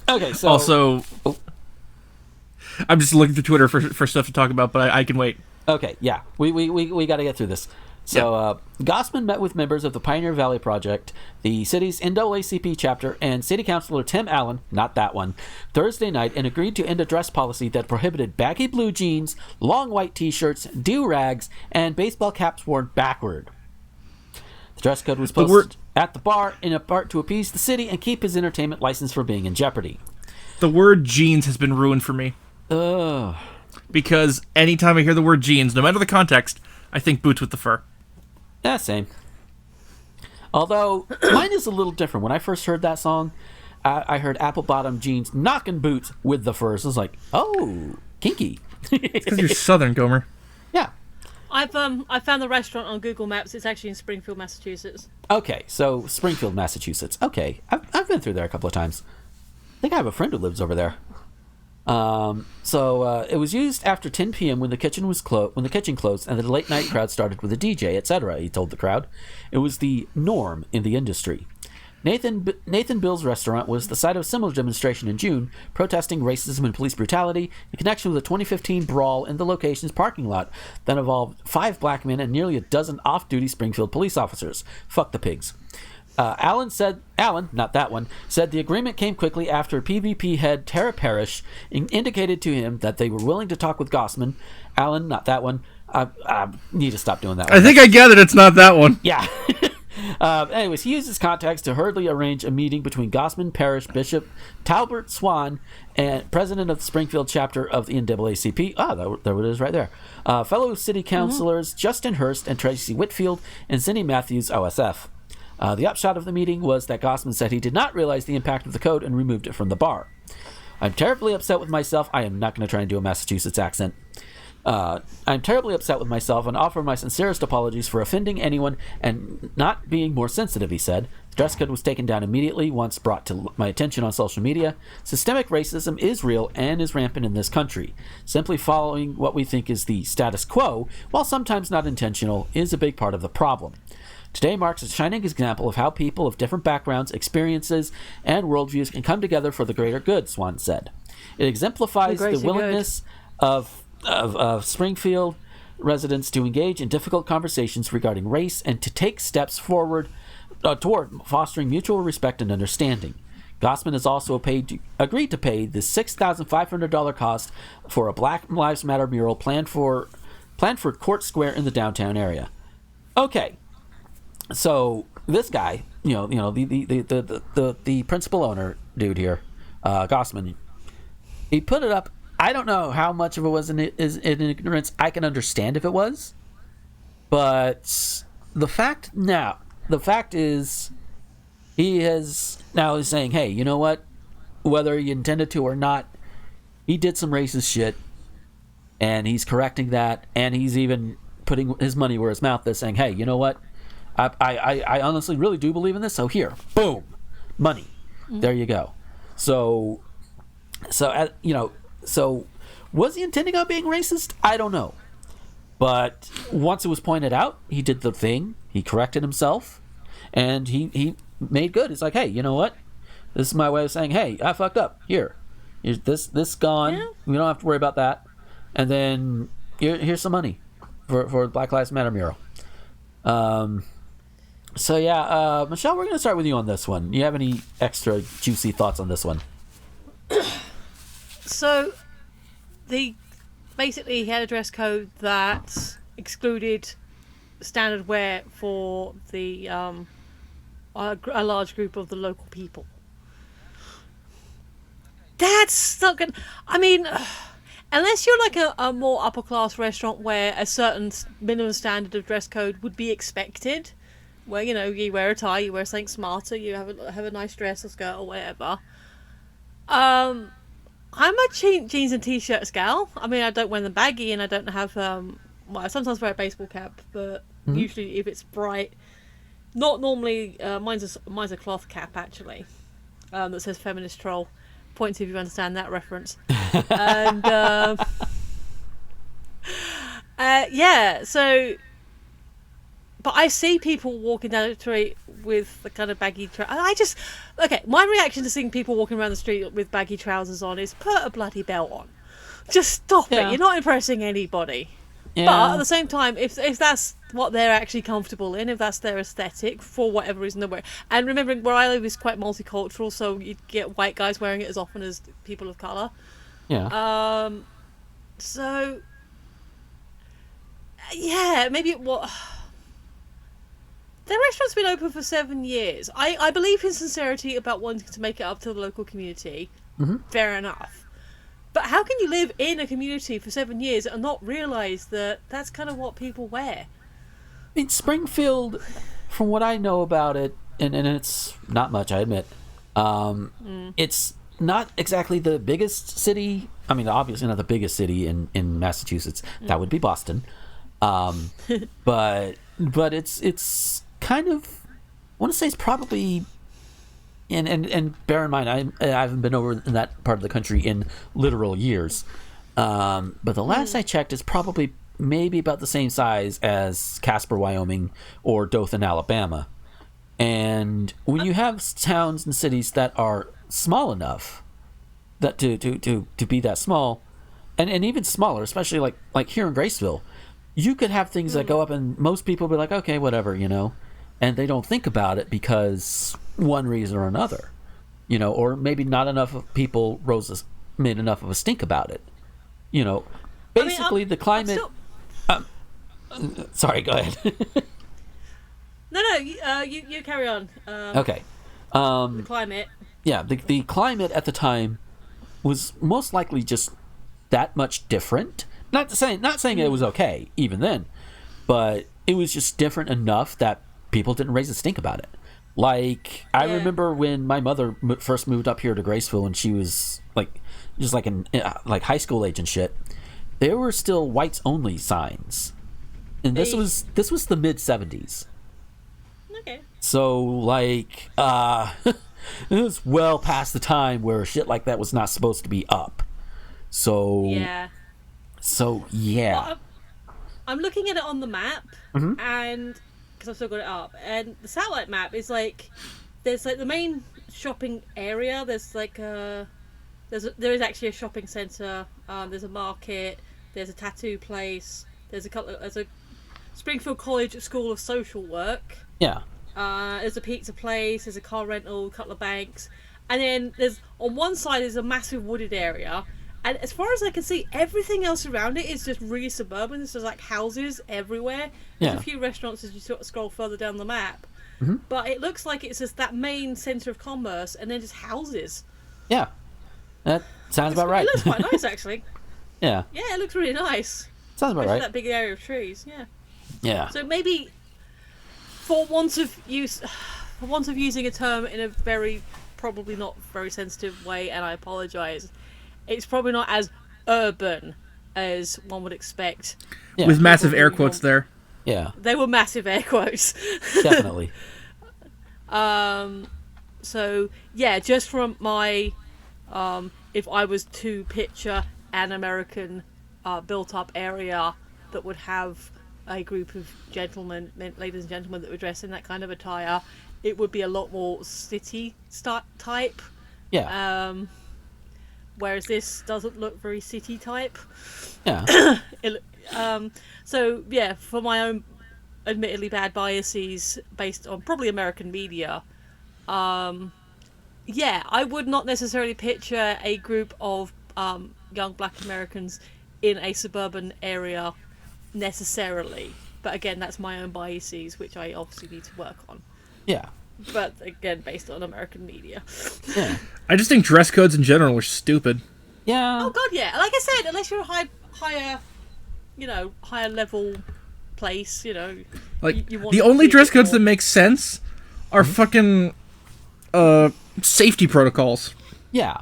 Okay, so... Also, I'm just looking through Twitter for stuff to talk about, but I can wait. Okay, yeah. We got to get through this. So, Gossman met with members of the Pioneer Valley Project, the city's NAACP chapter, and City Councilor Tim Allen, not that one, Thursday night, and agreed to end a dress policy that prohibited baggy blue jeans, long white t-shirts, do-rags, and baseball caps worn backward. The dress code was posted at the bar in a part to appease the city and keep his entertainment license from being in jeopardy. The word jeans has been ruined for me. Ugh. Because anytime I hear the word jeans, no matter the context, I think boots with the fur. Yeah, same. Although, mine is a little different. When I first heard that song, I heard apple bottom jeans knocking boots with the furs. I was like, oh, kinky. Because you're Southern, Gomer. Yeah. I found the restaurant on Google Maps. It's actually in Springfield, Massachusetts. Okay, so Springfield, Massachusetts. Okay, I've been through there a couple of times. I think I have a friend who lives over there. So it was used after 10 p.m. when the kitchen closed and the late night crowd started with a DJ, etc. He told the crowd. It was the norm in the industry. Nathan Bill's restaurant was the site of a similar demonstration in June, protesting racism and police brutality in connection with a 2015 brawl in the location's parking lot that involved 5 black men and nearly a dozen off-duty Springfield police officers. Fuck the pigs. Allen, not that one, said the agreement came quickly after PVP head Tara Parrish indicated to him that they were willing to talk with Gossman. Allen, not that one. I need to stop doing that one. I think I gathered it's not that one. Yeah. Anyways, he used his contacts to hurriedly arrange a meeting between Gossman, Parrish, Bishop, Talbert Swan, and president of the Springfield chapter of the NAACP. There it is right there. Fellow city councilors Justin Hurst and Tracy Whitfield and Cindy Matthews, OSF. The upshot of the meeting was that Gossman said he did not realize the impact of the code and removed it from the bar. I'm terribly upset with myself. I am not going to try and do a Massachusetts accent. I'm terribly upset with myself and offer my sincerest apologies for offending anyone and not being more sensitive, he said. The dress code was taken down immediately once brought to my attention on social media. Systemic racism is real and is rampant in this country. Simply following what we think is the status quo, while sometimes not intentional, is a big part of the problem. Today marks a shining example of how people of different backgrounds, experiences, and worldviews can come together for the greater good, Swan said. It exemplifies the willingness of Springfield residents to engage in difficult conversations regarding race and to take steps forward toward fostering mutual respect and understanding. Gossman has also agreed to pay the $6,500 cost for a Black Lives Matter mural planned for Court Square in the downtown area. Okay. So this guy, the principal owner dude here, Gossman, he put it up. I don't know how much of it was in ignorance. I can understand if it was, but the fact is, he is now saying, hey, you know what? Whether he intended to or not, he did some racist shit, and he's correcting that, and he's even putting his money where his mouth is, saying, hey, you know what? I honestly really do believe in this, so here, boom, money. There you go. So was he intending on being racist? I don't know. But once it was pointed out, he did the thing. He corrected himself, and he made good. It's like, hey, you know what? This is my way of saying, hey, I fucked up. Here's this gone. Yeah. We don't have to worry about that. And then here's some money for the Black Lives Matter mural. Michelle, we're going to start with you on this one. You have any extra juicy thoughts on this one? So, he had a dress code that excluded standard wear for the a large group of the local people. That's not good. I mean, unless you're like a more upper class restaurant where a certain minimum standard of dress code would be expected, where you wear a tie, you wear something smarter, you have a nice dress or skirt or whatever. I'm a jeans and t-shirts gal. I mean, I don't wear them baggy, and I don't have well, I sometimes wear a baseball cap, but usually if it's bright, not normally. Mine's a cloth cap actually, that says "feminist troll." Points if you understand that reference. And yeah, so. But I see people walking down the street with the kind of baggy trousers. My reaction to seeing people walking around the street with baggy trousers on is put a bloody belt on. Just stop it. You're not impressing anybody. Yeah. But at the same time, if that's what they're actually comfortable in, if that's their aesthetic, for whatever reason they're wearing. And remembering where I live is quite multicultural, so you get white guys wearing it as often as people of colour. Yeah. So, yeah, maybe the restaurant's been open for 7 years. I believe in sincerity about wanting to make it up to the local community. Mm-hmm. Fair enough. But how can you live in a community for 7 years and not realise that that's kind of what people wear? I mean, Springfield, from what I know about it, and it's not much, I admit, it's not exactly the biggest city. I mean, obviously not the biggest city in Massachusetts. That would be Boston. But it's kind of, I want to say it's probably, and bear in mind, I haven't been over in that part of the country in literal years. But the last I checked, it's probably maybe about the same size as Casper, Wyoming, or Dothan, Alabama. And when you have towns and cities that are small enough that to be that small, and even smaller, especially like here in Graceville, you could have things that go up and most people be like, okay, whatever, and they don't think about it because one reason or another, or maybe not enough of people made enough of a stink about it. Basically the climate. Sorry, go ahead. No, you carry on. Okay. The climate. Yeah, the climate at the time was most likely just that much different. Not saying it was okay even then, but it was just different enough that people didn't raise a stink about it. Like, I remember when my mother first moved up here to Graceville, and she was just in high school age and shit. There were still whites only signs, and this was the mid '70s. Okay. So it was well past the time where shit like that was not supposed to be up. So yeah. Well, I'm looking at it on the map, and because I've still got it up, and the satellite map is there's the main shopping area. There's there is actually a shopping centre. There's a market. There's a tattoo place. There's a Springfield College School of Social Work. Yeah. There's a pizza place. There's a car rental. A couple of banks, and then there's on one side is a massive wooded area. And as far as I can see, everything else around it is just really suburban. There's just houses everywhere. There's a few restaurants as you sort of scroll further down the map. Mm-hmm. But it looks like it's just that main centre of commerce and then just houses. Yeah. That sounds about right. It looks quite nice, actually. Yeah. Yeah, it looks really nice. Sounds about right. That big area of trees, yeah. Yeah. So maybe, for want of using a term in a probably not very sensitive way, and I apologise, it's probably not as urban as one would expect. Yeah. With massive air quotes there. Yeah. They were massive air quotes. Definitely. So, yeah, just from my... if I was to picture an American built-up area that would have a group of gentlemen, ladies and gentlemen, that would dress in that kind of attire, it would be a lot more city type. Yeah. Whereas this doesn't look very city type. Yeah. So yeah, for my own admittedly bad biases based on probably American media, yeah, I would not necessarily picture a group of young black Americans in a suburban area necessarily. But again, that's my own biases, which I obviously need to work on. Yeah. But again, based on American media. Yeah. I just think dress codes in general are stupid. Yeah. Oh God, yeah. Like I said, unless you're a higher level place, Like, you want the to only be a dress bit codes more- that make sense are fucking safety protocols. Yeah.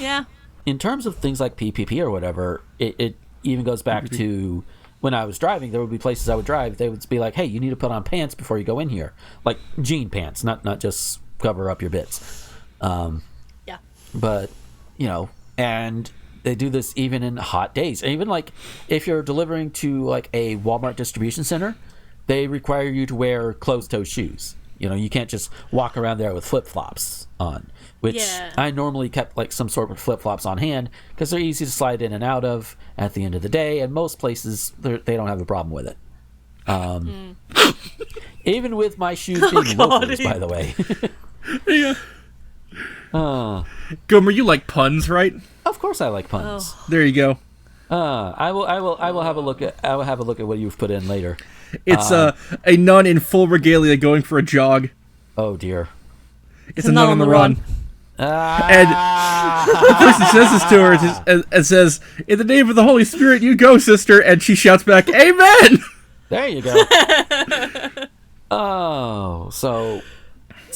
Yeah. In terms of things like PPP or whatever, it even goes back to when I was driving. There would be places I would drive. They would be like, "Hey, you need to put on pants before you go in here, like jean pants, not just cover up your bits." Yeah. But and they do this even in hot days. Even like if you're delivering to like a Walmart distribution center, they require you to wear closed-toe shoes. You can't just walk around there with flip-flops on, which I normally kept like some sort of flip-flops on hand because they're easy to slide in and out of at the end of the day, and most places they don't have a problem with it. Even with my shoes being loafers, by the way. Yeah. Gomer, you like puns, right? Of course I like puns. There you go. I will have a look at what you've put in later. It's a nun in full regalia going for a jog. Oh dear. It's a nun on the run. And the person says this to her and says, "In the name of the Holy Spirit, you go, sister." And she shouts back, "Amen." There you go.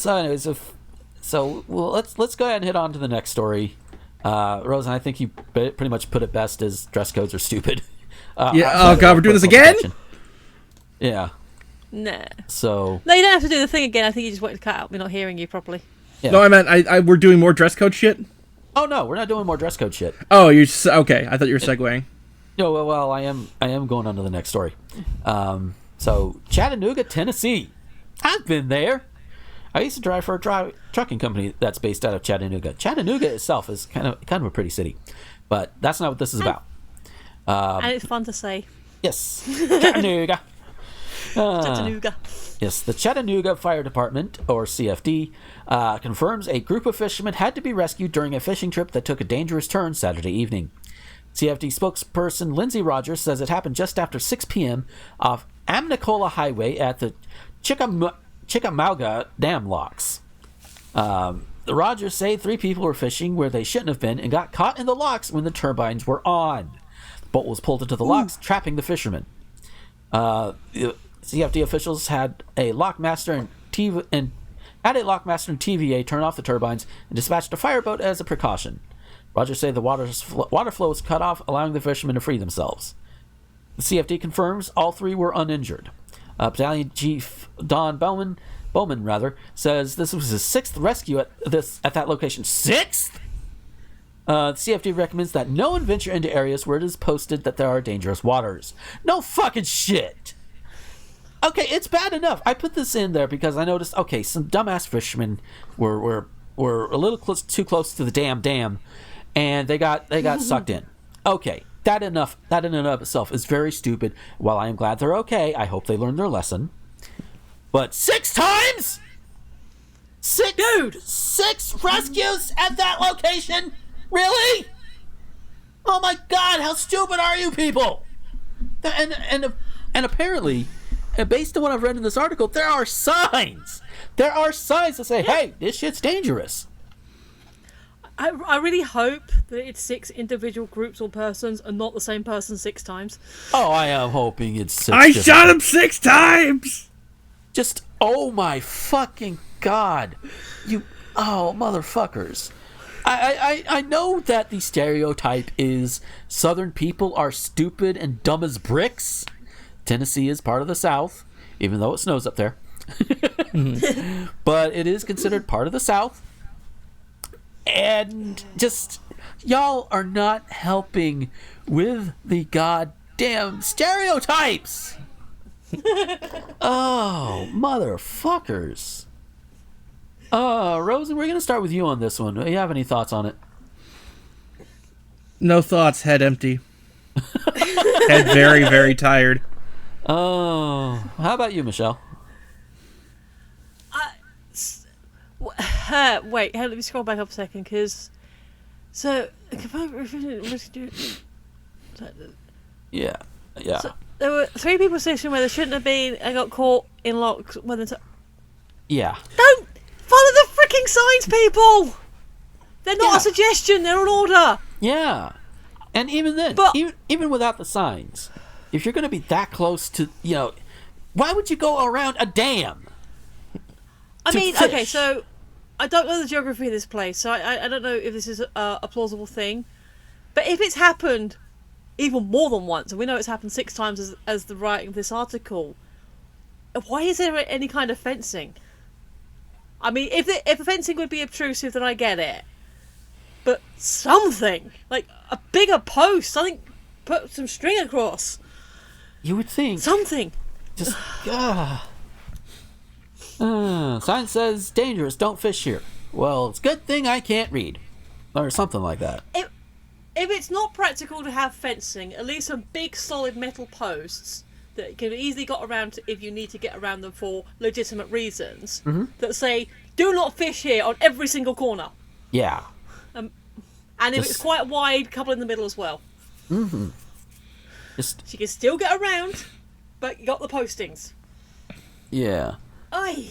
Anyways, let's go ahead and hit on to the next story. Rosen, I think you pretty much put it best as dress codes are stupid. Yeah. Oh God, we're doing this again. Yeah. Nah. So. No, you don't have to do the thing again. I think you just wanted to cut out me not hearing you properly. Yeah. No, I meant we're doing more dress code shit. Oh no, we're not doing more dress code shit. Oh, okay. I thought you were segueing. No, well, I am going on to the next story. So Chattanooga, Tennessee. I've been there. I used to drive for a trucking company that's based out of Chattanooga. Chattanooga itself is kind of a pretty city, but that's not what this is about. And it's fun to say. Yes, Chattanooga. Chattanooga. Yes, the Chattanooga Fire Department, or CFD, confirms a group of fishermen had to be rescued during a fishing trip that took a dangerous turn Saturday evening. CFD spokesperson Lindsay Rogers says it happened just after 6 p.m. off Amnicola Highway at the Chickamauga Dam locks. The Rogers say 3 people were fishing where they shouldn't have been and got caught in the locks when the turbines were on. The boat was pulled into the locks, trapping the fishermen. CFD officials had a lockmaster and TVA turn off the turbines and dispatched a fireboat as a precaution. Rogers say the water flow was cut off, allowing the fishermen to free themselves. The CFD confirms all 3 were uninjured. Battalion Chief Don Bowman says this was his 6th rescue at that location. 6th? The CFD recommends that no one venture into areas where it is posted that there are dangerous waters. No fucking shit. Okay, it's bad enough. I put this in there because I noticed, some dumbass fishermen were a little too close to the dam, and they got sucked in. Okay, that in and of itself is very stupid. While I am glad they're okay, I hope they learned their lesson. But 6 times? 6 rescues at that location? Really? Oh my God, how stupid are you people? And apparently, based on what I've read in this article, there are signs. There are signs that say, "Hey, this shit's dangerous." I really hope that it's 6 individual groups or persons and not the same person 6 times. Oh, I am hoping it's 6 I different- shot him 6 times. Just, oh my fucking God. Motherfuckers. I know that the stereotype is Southern people are stupid and dumb as bricks. Tennessee is part of the South, even though it snows up there. But it is considered part of the South. And just, y'all are not helping with the goddamn stereotypes. Oh, motherfuckers. Rosen, we're going to start with you on this one. Do you have any thoughts on it? No thoughts, head empty. Head very, very tired. Oh, how about you, Michelle? Wait, let me scroll back up a second, because... So, Yeah. So, there were 3 people stationed where they shouldn't have been and got caught in locks when Yeah. Don't follow the freaking signs, people! They're not a suggestion, they're an order! Yeah. And even then, But- even without the signs, if you're going to be that close to, why would you go around a dam? I to mean, fish? okay, so I don't know the geography of this place, so I don't know if this is a plausible thing. But if it's happened even more than once, and we know it's happened 6 times as the writing of this article, why is there any kind of fencing? I mean, if the fencing would be obtrusive, then I get it. But something, like a bigger post, something, put some string across. You would think. Something. Just, sign says, dangerous, don't fish here. Well, it's a good thing I can't read. Or something like that. If it's not practical to have fencing, at least some big solid metal posts that can easily get around to if you need to get around them for legitimate reasons, that say, do not fish here on every single corner. Yeah. And if it's quite wide, couple in the middle as well. Mm-hmm. Just, So you can still get around, but you got the postings. yeah. Aye.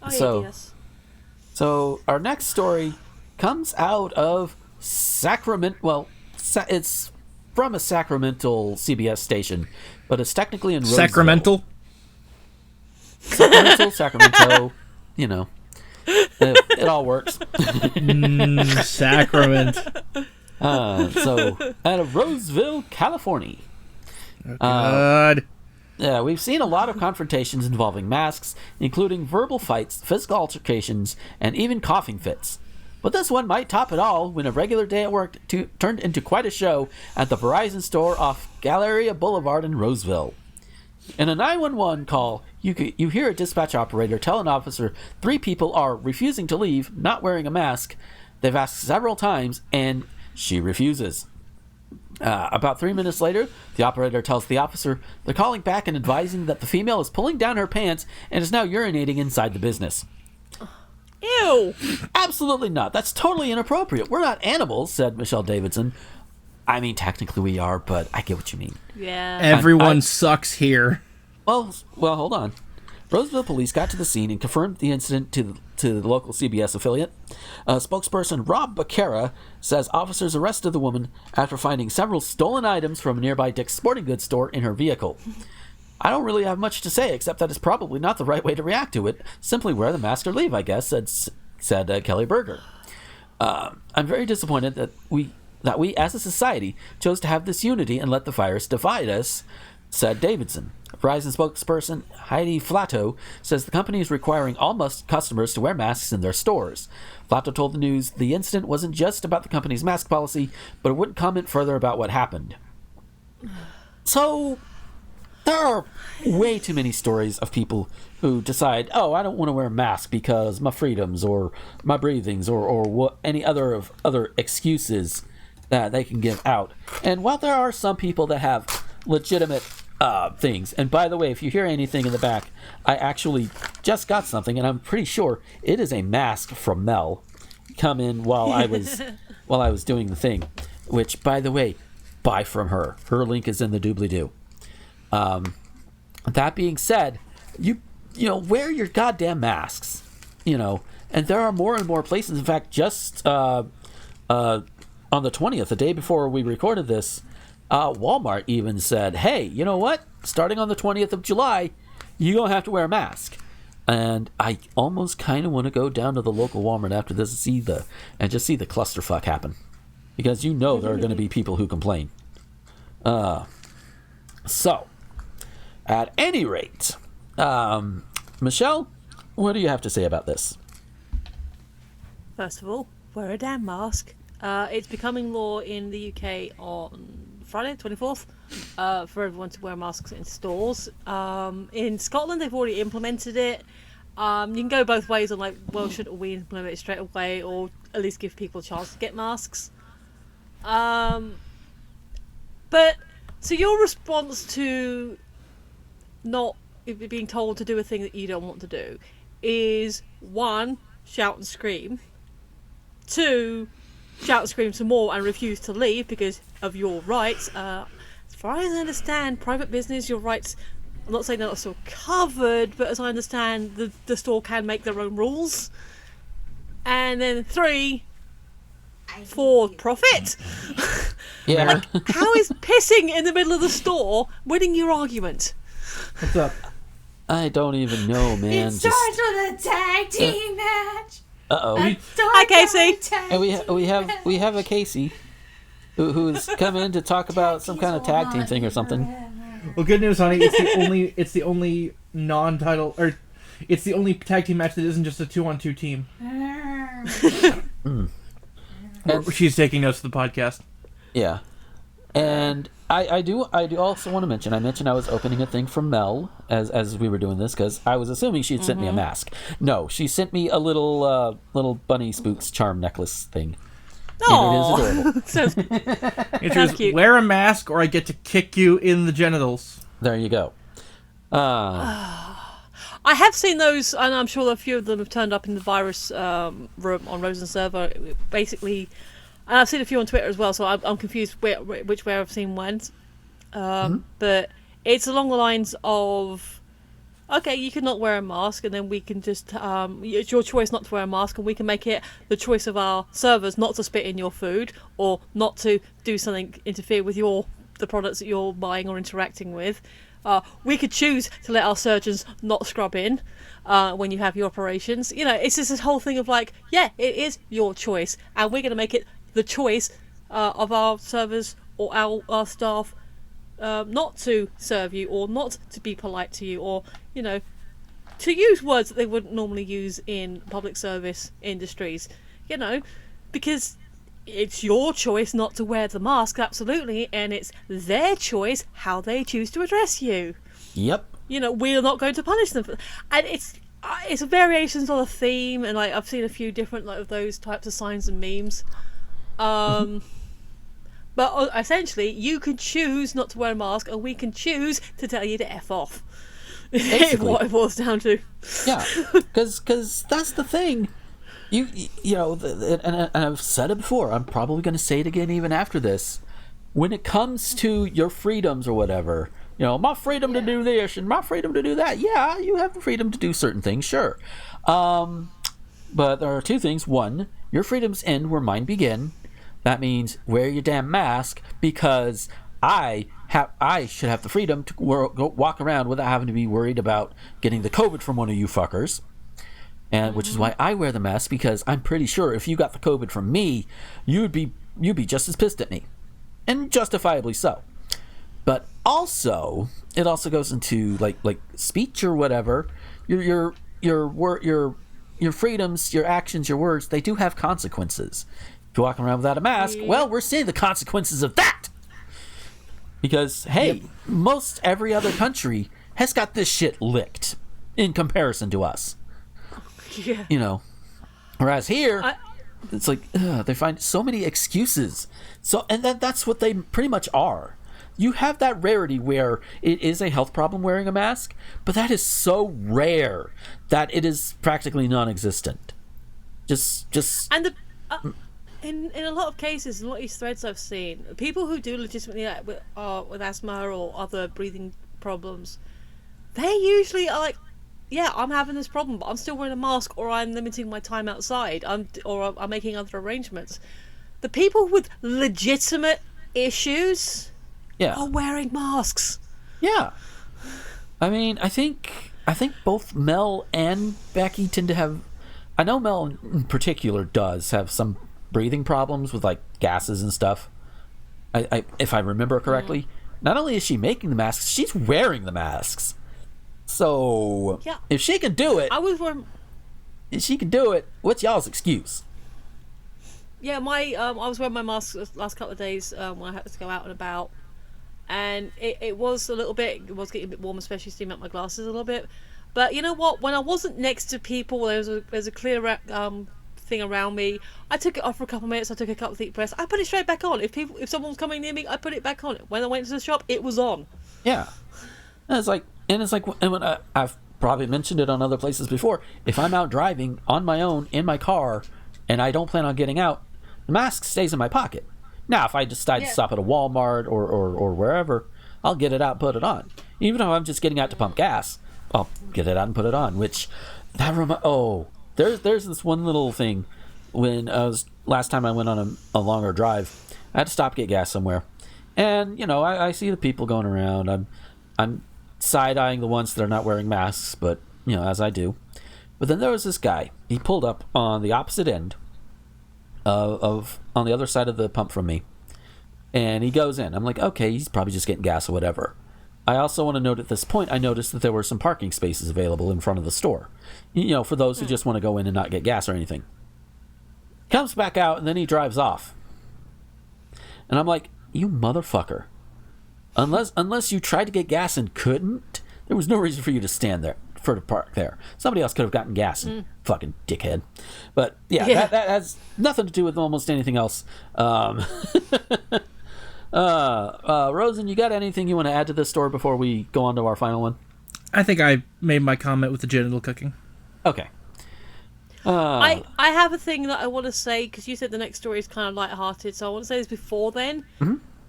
So- Yes. So, our next story comes out of Sacramento. Well, it's from a Sacramento CBS station, but it's technically in Roseville. Sacramental? Sacramento, it all works. Sacrament. So, out of Roseville, California. God. Yeah, we've seen a lot of confrontations involving masks, including verbal fights, physical altercations, and even coughing fits. But this one might top it all when a regular day at work turned into quite a show at the Verizon store off Galleria Boulevard in Roseville. In a 911 call, you hear a dispatch operator tell an officer 3 people are refusing to leave, not wearing a mask. They've asked several times, and she refuses. About 3 minutes later, the operator tells the officer they're calling back and advising that the female is pulling down her pants and is now urinating inside the business. Ew! Absolutely not. That's totally inappropriate. We're not animals, said Michelle Davidson. I mean, technically we are, but I get what you mean. Yeah. Everyone sucks here. Well, hold on. Roseville police got to the scene and confirmed the incident to the local CBS affiliate. Spokesperson Rob Becerra says officers arrested the woman after finding several stolen items from a nearby Dick's Sporting Goods store in her vehicle. I don't really have much to say, except that it's probably not the right way to react to it. Simply wear the mask or leave, I guess, said Kelly Berger. I'm very disappointed that we as a society chose to have this unity and let the virus divide us, said Davidson. Verizon spokesperson Heidi Flatto says the company is requiring all customers to wear masks in their stores. Flatto told the news the incident wasn't just about the company's mask policy, but it wouldn't comment further about what happened. So, there are way too many stories of people who decide, oh, I don't want to wear a mask because my freedoms or my breathings or what any other excuses that they can give out. And while there are some people that have legitimate things, and by the way, if you hear anything in the back, I actually just got something, and I'm pretty sure it is a mask from Mel. Come in while I was doing the thing, which, by the way, buy from her. Her link is in the doobly-doo. That being said, you wear your goddamn masks, and there are more and more places. In fact, just on the 20th, the day before we recorded this, Walmart even said, hey, you know what? Starting on the 20th of July, you're going to have to wear a mask. And I almost kind of want to go down to the local Walmart after this and just see the clusterfuck happen. Because there are going to be people who complain. So, at any rate, Michelle, what do you have to say about this? First of all, wear a damn mask. It's becoming law in the UK on Friday, 24th, for everyone to wear masks in stores. In Scotland, they've already implemented it. You can go both ways on, like, well, shouldn't we implement it straight away, or at least give people a chance to get masks? But, so your response to not being told to do a thing that you don't want to do is, 1, shout and scream, 2, shout and scream some more and refuse to leave because of your rights. As far as I understand, private business, your rights, I'm not saying they're not still covered, but as I understand, the store can make their own rules. And then 3, for profit. Yeah. How is pissing in the middle of the store winning your argument? What's up? I don't even know, man. It starts with a tag team match. Uh-oh. Hi, Casey. And we have a Casey who's come in to talk about some kind of tag team thing or something. Well, good news, honey. It's the only non-title, or it's the only tag team match that isn't just a 2-on-2 team. She's taking notes of the podcast. Yeah. And I do also want to mention, I was opening a thing from Mel as we were doing this, because I was assuming she'd sent me a mask. No, she sent me a little bunny spooks charm necklace thing. Oh, And it is adorable. It was, cute. wear a mask or I get to kick you in the genitals. There you go. I have seen those, and I'm sure a few of them have turned up in the virus room on Rosen server. Basically, and I've seen a few on Twitter as well, so I'm confused which way I've seen when. But it's along the lines of, okay, you can not wear a mask, and then we can just it's your choice not to wear a mask, and we can make it the choice of our servers not to spit in your food or not to do something interfere with the products that you're buying or interacting with. We could choose to let our surgeons not scrub in when you have your operations. You know, it's just this whole thing of like, yeah, it is your choice, and we're going to make it the choice of our servers or our staff not to serve you, or not to be polite to you, or, you know, to use words that they wouldn't normally use in public service industries, you know, because it's your choice not to wear the mask, absolutely, and it's their choice how they choose to address you. Yep. You know, we're not going to punish them for, and it's variations on a theme, and like I've seen a few different of those types of signs and memes. But essentially, you can choose not to wear a mask, and we can choose to tell you to F off. What it boils down to. Yeah, because that's the thing. You know, and I've said it before. I'm probably going to say it again even after this. When it comes to your freedoms or whatever, you know, my freedom to do this and my freedom to do that. Yeah, you have the freedom to do certain things, sure. But there are two things. One, your freedoms end where mine begin. That means wear your damn mask, because I should have the freedom to go walk around without having to be worried about getting the COVID from one of you fuckers. And which is why I wear the mask, because I'm pretty sure if you got the COVID from me, you'd be just as pissed at me, and justifiably so. But also, it also goes into like speech or whatever. Your freedoms, your actions, your words, they do have consequences. If you're walking around without a mask, well, we're seeing the consequences of that. Because, hey, most every other country has got this shit licked in comparison to us. Yeah. You know, whereas here, it's like they find so many excuses. So, and that's what they pretty much are. You have that rarity where it is a health problem wearing a mask, but that is so rare that it is practically non-existent. Just And the in a lot of cases, in a lot of these threads I've seen, people who do legitimately with asthma or other breathing problems, they usually are like, yeah, I'm having this problem, but I'm still wearing a mask, or I'm limiting my time outside, or I'm making other arrangements. The people with legitimate issues are wearing masks. Yeah. I mean, I think both Mel and Becky tend to have. I know Mel in particular does have some breathing problems with like gases and stuff. I if I remember correctly, not only is she making the masks, she's wearing the masks. So if she can do it, if she can do it, what's y'all's excuse? Yeah, I was wearing my mask the last couple of days when I had to go out and about, and it was a little bit. It was getting a bit warm, especially steaming up my glasses a little bit. But you know what? When I wasn't next to people, there's a clear thing around me. I took it off for a couple of minutes. I took a couple of deep breaths. I put it straight back on. If someone was coming near me, I put it back on. When I went to the shop, it was on. Yeah, and it's like when I've probably mentioned it on other places before. If I'm out driving on my own in my car and I don't plan on getting out, the mask stays in my pocket. Now, if I decide to stop at a Walmart or wherever, I'll get it out and put it on. Even if I'm just getting out to pump gas, I'll get it out and put it on. Which there's this one little thing when last time I went on a longer drive, I had to stop get gas somewhere, and I see the people going around. I'm side-eyeing the ones that are not wearing masks, but as I do. But then there was this guy. He pulled up on the opposite end of on the other side of the pump from me, and he goes in. I'm like, okay, he's probably just getting gas or whatever. I also want to note at this point, I noticed that there were some parking spaces available in front of the store, for those who just want to go in and not get gas or anything. Comes back out, and then he drives off. And I'm like, you motherfucker. Unless you tried to get gas and couldn't, there was no reason for you to stand there, for to park there. Somebody else could have gotten gas, fucking dickhead. But, yeah. That has nothing to do with almost anything else. Rosen, you got anything you want to add to this story before we go on to our final one? I think I made my comment with the genital cooking. Okay. I have a thing that I want to say, because you said the next story is kind of light-hearted, so I want to say this before then,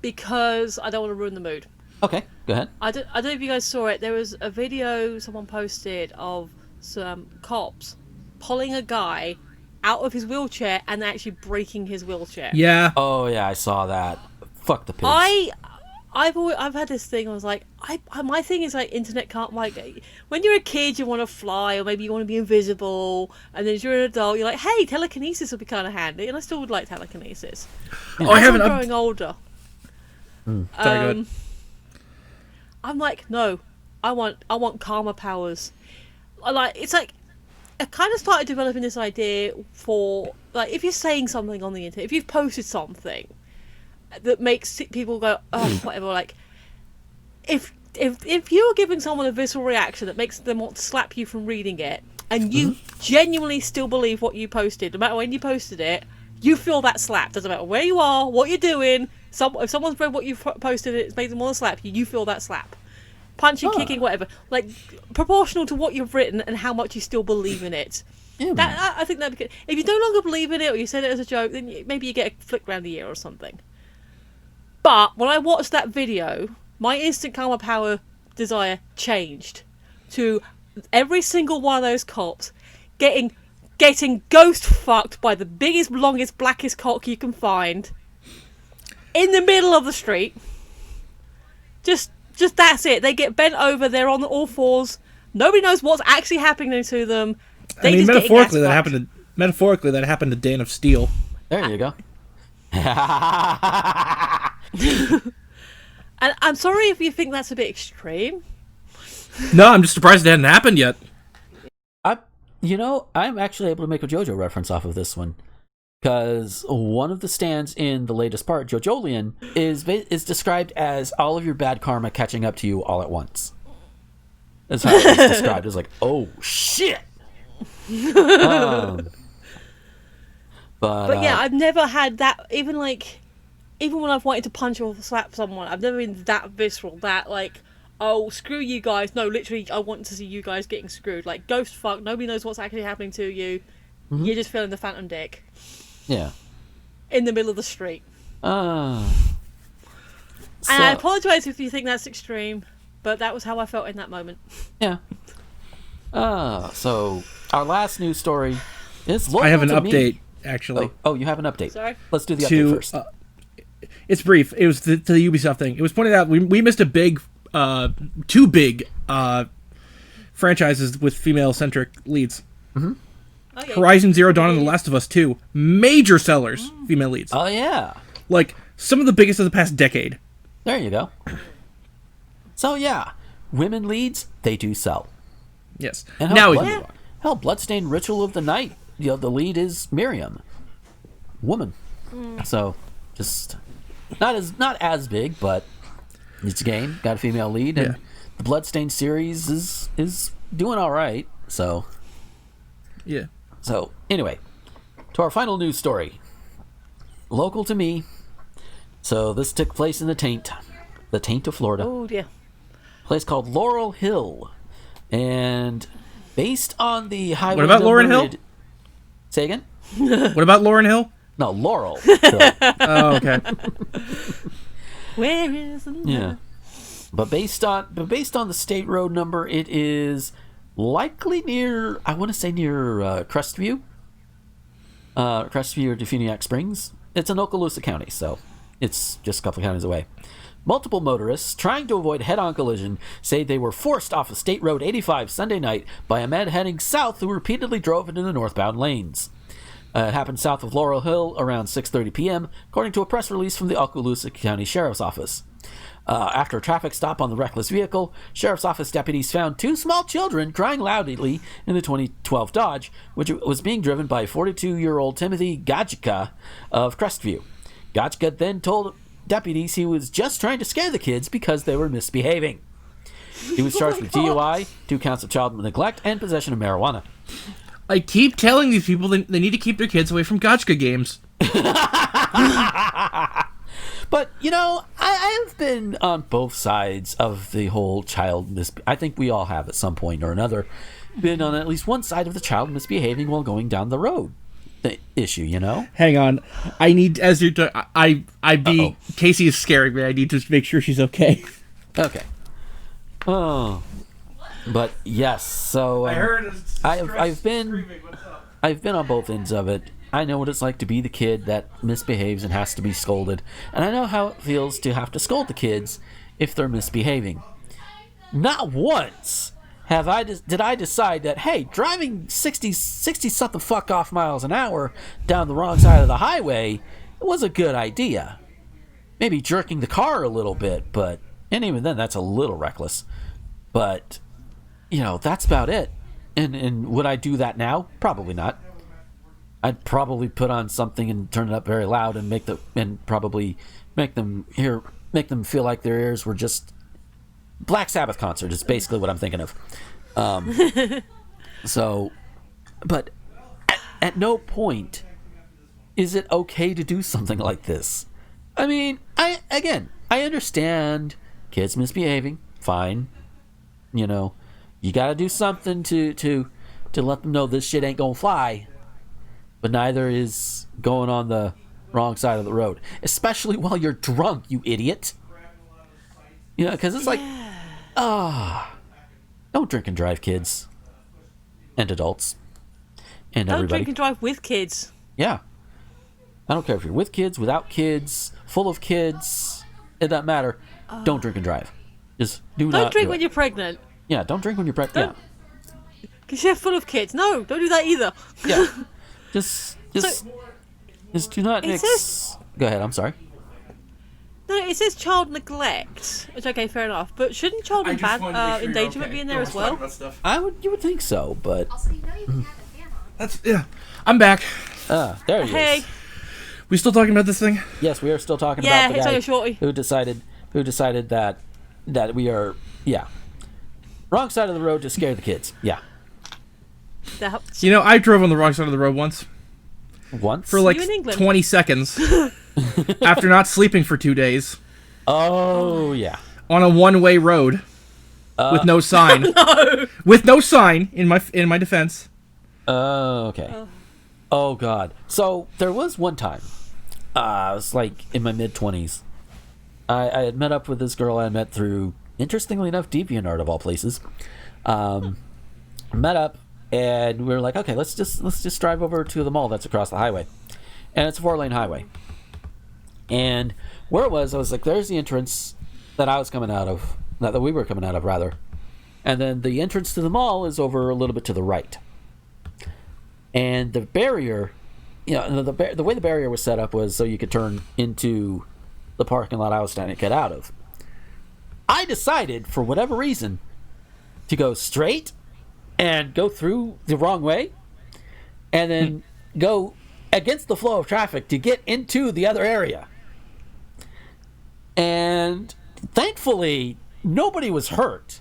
because I don't want to ruin the mood. Okay, go ahead. I don't know if you guys saw it. There was a video someone posted of some cops pulling a guy out of his wheelchair and actually breaking his wheelchair. Yeah. Oh, yeah, I saw that. Fuck the pigs. I've had this thing. I was like, my thing is like internet can't like. When you're a kid, you want to fly, or maybe you want to be invisible, and then as you're an adult, you're like, hey, telekinesis would be kind of handy, and I still would like telekinesis. Oh, I haven't. Growing older. Sorry, go ahead. I'm like, no, I want karma powers. It's like I kind of started developing this idea for like if you're saying something on the internet, if you've posted something that makes people go, oh, whatever, like if you're giving someone a visceral reaction that makes them want to slap you from reading it, and you genuinely still believe what you posted, no matter when you posted it, you feel that slap. Doesn't matter where you are, what you're doing. If someone's read what you've posted, it makes them want to slap you. You feel that slap, punching, kicking, whatever, like proportional to what you've written and how much you still believe in it. Yeah, I think that if you no longer believe in it or you said it as a joke, then maybe you get a flick round the ear or something. But when I watched that video, my instant karma power desire changed to every single one of those cops getting ghost fucked by the biggest, longest, blackest cock you can find in the middle of the street. Just that's it. They get bent over. They're on all fours. Nobody knows what's actually happening to them. Metaphorically, that happened to Dan of Steel. There you go. And I'm sorry if you think that's a bit extreme. No, I'm just surprised it hadn't happened yet. I'm actually able to make a JoJo reference off of this one, because one of the stands in the latest part, Jojolian, is described as all of your bad karma catching up to you all at once. That's how it's described. It's like, oh shit. But yeah, I've never had that. Even when I've wanted to punch or slap someone, I've never been that visceral. That like, oh, screw you guys. No, literally, I want to see you guys getting screwed. Like, ghost fuck. Nobody knows what's actually happening to you. You're just feeling the phantom dick. Yeah. In the middle of the street. And I apologise if you think that's extreme, but that was how I felt in that moment. Yeah. So our last news story is local I have an to update, me. actually. Oh, you have an update. Sorry? Let's do the update first. It's brief. It was to the Ubisoft thing. It was pointed out we missed two big franchises with female-centric leads. Mm-hmm. Okay. Horizon Zero Dawn and The Last of Us 2. Major sellers, female leads. Oh, yeah. Like, some of the biggest of the past decade. There you go. So, yeah. Women leads, they do sell. Yes. And now we can move on. Hell, Bloodstained Ritual of the Night. The lead is Miriam. Woman. So, just... Not as big, but it's a game. Got a female lead. And the Bloodstained series is doing all right. So... Yeah. So, anyway, to our final news story. Local to me. So, this took place in the Taint of Florida. Oh, yeah. A place called Laurel Hill. And based on the highway... What about Lauren Hill? Say again? What about Lauren Hill? No, Laurel Hill. Oh, okay. Where is the... Yeah. But based on the state road number, it is... likely near, I want to say near Crestview. Crestview or Defuniak Springs. It's in Okaloosa County, so it's just a couple of counties away. Multiple motorists, trying to avoid head-on collision, say they were forced off of State Road 85 Sunday night by a man heading south who repeatedly drove into the northbound lanes. It happened south of Laurel Hill around 6:30 p.m., according to a press release from the Okaloosa County Sheriff's Office. After a traffic stop on the reckless vehicle, Sheriff's Office deputies found 2 small children crying loudly in the 2012 Dodge, which was being driven by 42-year-old Timothy Gajka of Crestview. Gajka then told deputies he was just trying to scare the kids because they were misbehaving. He was charged with DUI, 2 counts of child neglect, and possession of marijuana. I keep telling these people they need to keep their kids away from gotcha games. But, I have been on both sides of the whole I think we all have at some point or another been on at least one side of the child misbehaving while going down the road. The issue, Hang on. I need, as you're Casey is scaring me. I need to make sure she's okay. Okay. Oh. But, yes, so... I heard I've been on both ends of it. I know what it's like to be the kid that misbehaves and has to be scolded. And I know how it feels to have to scold the kids if they're misbehaving. Not once did I decide that, hey, driving 60-something fuck-off miles an hour down the wrong side of the highway was a good idea. Maybe jerking the car a little bit, and even then, that's a little reckless. But, that's about it. And would I do that now? Probably not. I'd probably put on something and turn it up very loud and probably make them feel like their ears were just Black Sabbath concert is basically what I'm thinking of. But at no point is it okay to do something like this. I mean, I understand kids misbehaving, fine. You gotta do something to let them know this shit ain't gonna fly. But neither is going on the wrong side of the road, especially while you're drunk, you idiot. Because it's like, don't drink and drive, kids and adults and Don't everybody. drink and drive with kids. Yeah, I don't care if you're with kids, without kids, full of kids. It doesn't matter. Don't drink and drive. Just Don't drink when you're pregnant. Yeah, don't drink when you're pregnant. Because you're full of kids. No, don't do that either. Yeah. Just do not mix. Go ahead. I'm sorry. No, it says child neglect. Which, okay, fair enough. But shouldn't child endangerment be in there as well? You would think so, but Also, you know you can have a fan on. That's I'm back. there he Hey. is. We still talking about this thing? Yes, we are still talking Yeah, about the it's guy like a shorty. who decided that we are wrong side of the road to scare the kids. Yeah, I drove on the wrong side of the road once once for like You in England? 20 seconds after not sleeping for 2 days Oh yeah. on a one-way road with no sign. With no sign in my defense. Okay. Oh God. So there was one time. I was like in my mid-20s. I had met up with this girl I met through, interestingly enough, DeviantArt of all places. Met up, and we were like, okay, let's just drive over to the mall that's across the highway, and it's a 4-lane highway. And where it was, I was like, there's the entrance that I was coming out of, that we were coming out of rather, and then the entrance to the mall is over a little bit to the right. And the barrier, the way the barrier was set up was so you could turn into the parking lot I was trying to get out of. I decided, for whatever reason, to go straight and go through the wrong way and then go against the flow of traffic to get into the other area. And thankfully, nobody was hurt.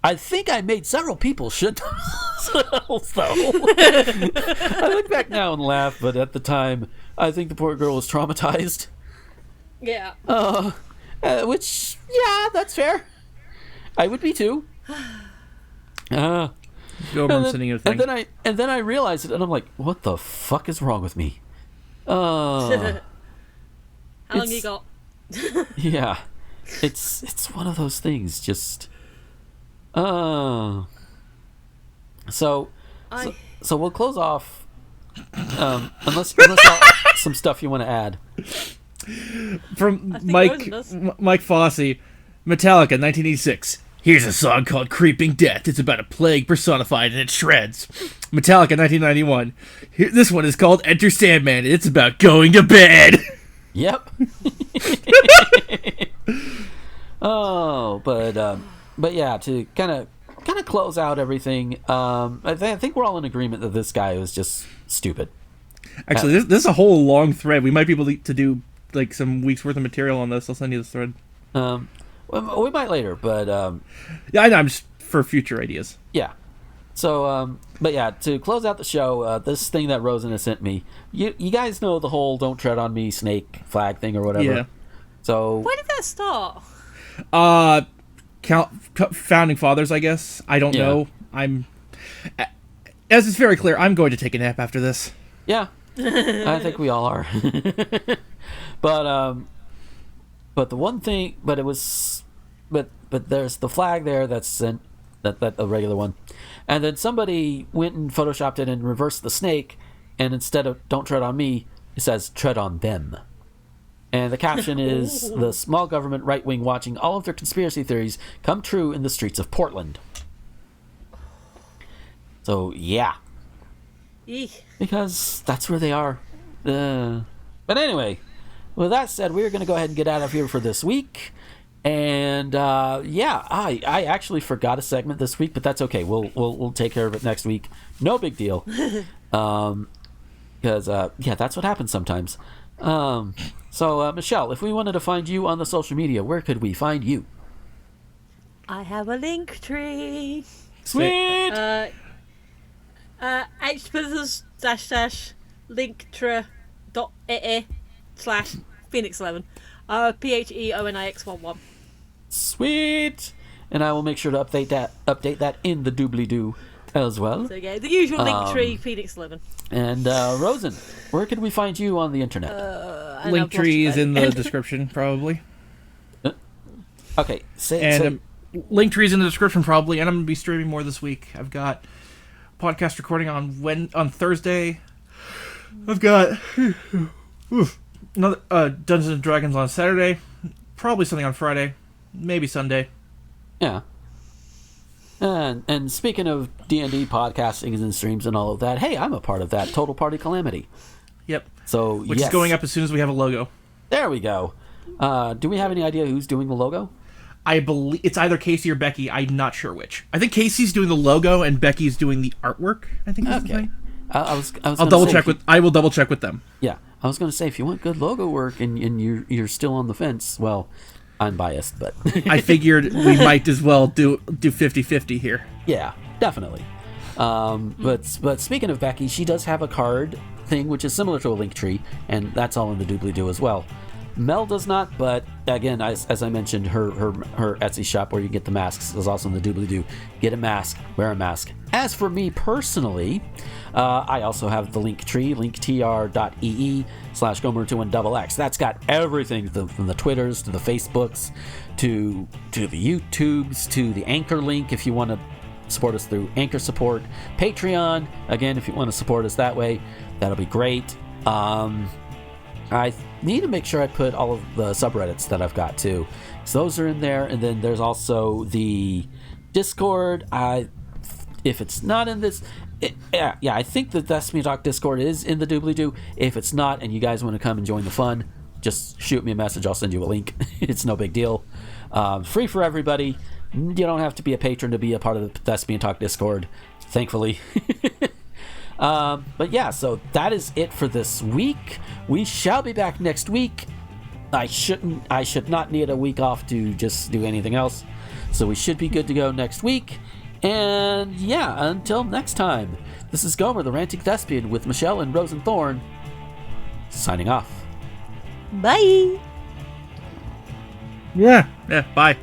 I think I made several people shit themselves, though. I look back now and laugh, but at the time, I think the poor girl was traumatized. Yeah. Which, yeah, that's fair. I would be too. Go over and sending you a thing. And then I realized it, and I'm like, what the fuck is wrong with me? How long you got? Yeah, it's one of those things. Just, so we'll close off Unless some stuff you want to add. From Rosen does. Mike Fosse, Metallica, 1986. Here's a song called Creeping Death. It's about a plague personified and it shreds. Metallica, 1991. This one is called Enter Sandman. It's about going to bed. Yep. But yeah, to kind of close out everything, I think we're all in agreement that this guy was just stupid. Actually, this is a whole long thread. We might be able to do like some weeks worth of material on this. I'll send you this thread. We might later, but yeah, I'm just for future ideas. Yeah. So, but yeah, to close out the show, this thing that Rosen has sent me, you guys know the whole "Don't Tread on Me" snake flag thing or whatever. Yeah. So Where did that start? Founding fathers, I guess. I don't know. As it's very clear, I'm going to take a nap after this. Yeah, I think we all are. But the one thing, but there's the flag there that's sent, that a regular one, and then somebody went and photoshopped it and reversed the snake, and instead of "Don't tread on me," it says "Tread on them." And the caption is, "The small government right-wing watching all of their conspiracy theories come true in the streets of Portland." So, yeah. Eek. Because that's where they are. But anyway, with that said, we're going to go ahead and get out of here for this week. And, I actually forgot a segment this week, but that's okay. We'll take care of it next week. No big deal. Because, that's what happens sometimes. So, Michelle, if we wanted to find you on the social media, where could we find you? I have a link tree. Sweet! hbrothers-linktree.ee/Phoenix11. PHEONIX11. Sweet! And I will make sure to update that in the doobly-doo as well. So yeah, the usual link tree, Phoenix11. And Rosen, where can we find you on the internet? Link tree is in the description, probably. Okay, link tree is in the description, probably. And I'm going to be streaming more this week. I've got podcast recording on Thursday. I've got another Dungeons and Dragons on Saturday. Probably something on Friday, maybe Sunday. Yeah. And speaking of D&D podcasting and streams and all of that, hey, I'm a part of that. Total Party Calamity. Yep. So Which is going up as soon as we have a logo. There we go. Do we have any idea who's doing the logo? I believe it's either Casey or Becky. I'm not sure which. I think Casey's doing the logo and Becky's doing the artwork. I think that's the thing. I'll double check I will double check with them. Yeah, I was going to say, if you want good logo work and you're still on the fence, well, I'm biased, but I figured we might as well do 50-50 here. Yeah, definitely. But speaking of Becky, she does have a card thing which is similar to a link tree, and that's all in the doobly-doo as well. Mel does not, but again, as I mentioned, her Etsy shop where you get the masks is also in the doobly-doo. Get a mask, wear a mask. As for me personally, I also have the link tree, linktr.ee/Gomer21XX. That's got everything from the Twitters to the Facebooks to the YouTubes to the Anchor link if you want to support us through Anchor support. Patreon, again, if you want to support us that way, that'll be great. I need to make sure I put all of the subreddits that I've got too. So those are in there, and then there's also the Discord. If it's not in this, I think the Thespian Talk Discord is in the doobly-doo. If it's not, and you guys want to come and join the fun, just shoot me a message. I'll send you a link. It's no big deal. Free for everybody. You don't have to be a patron to be a part of the Thespian Talk Discord, thankfully. But yeah, so that is it for this week. We shall be back next week. I should not need a week off to just do anything else. So we should be good to go next week. And yeah, until next time, this is Gomer, the Ranting Thespian, with Michelle and Rosen Thorne, signing off. Bye. Yeah, bye.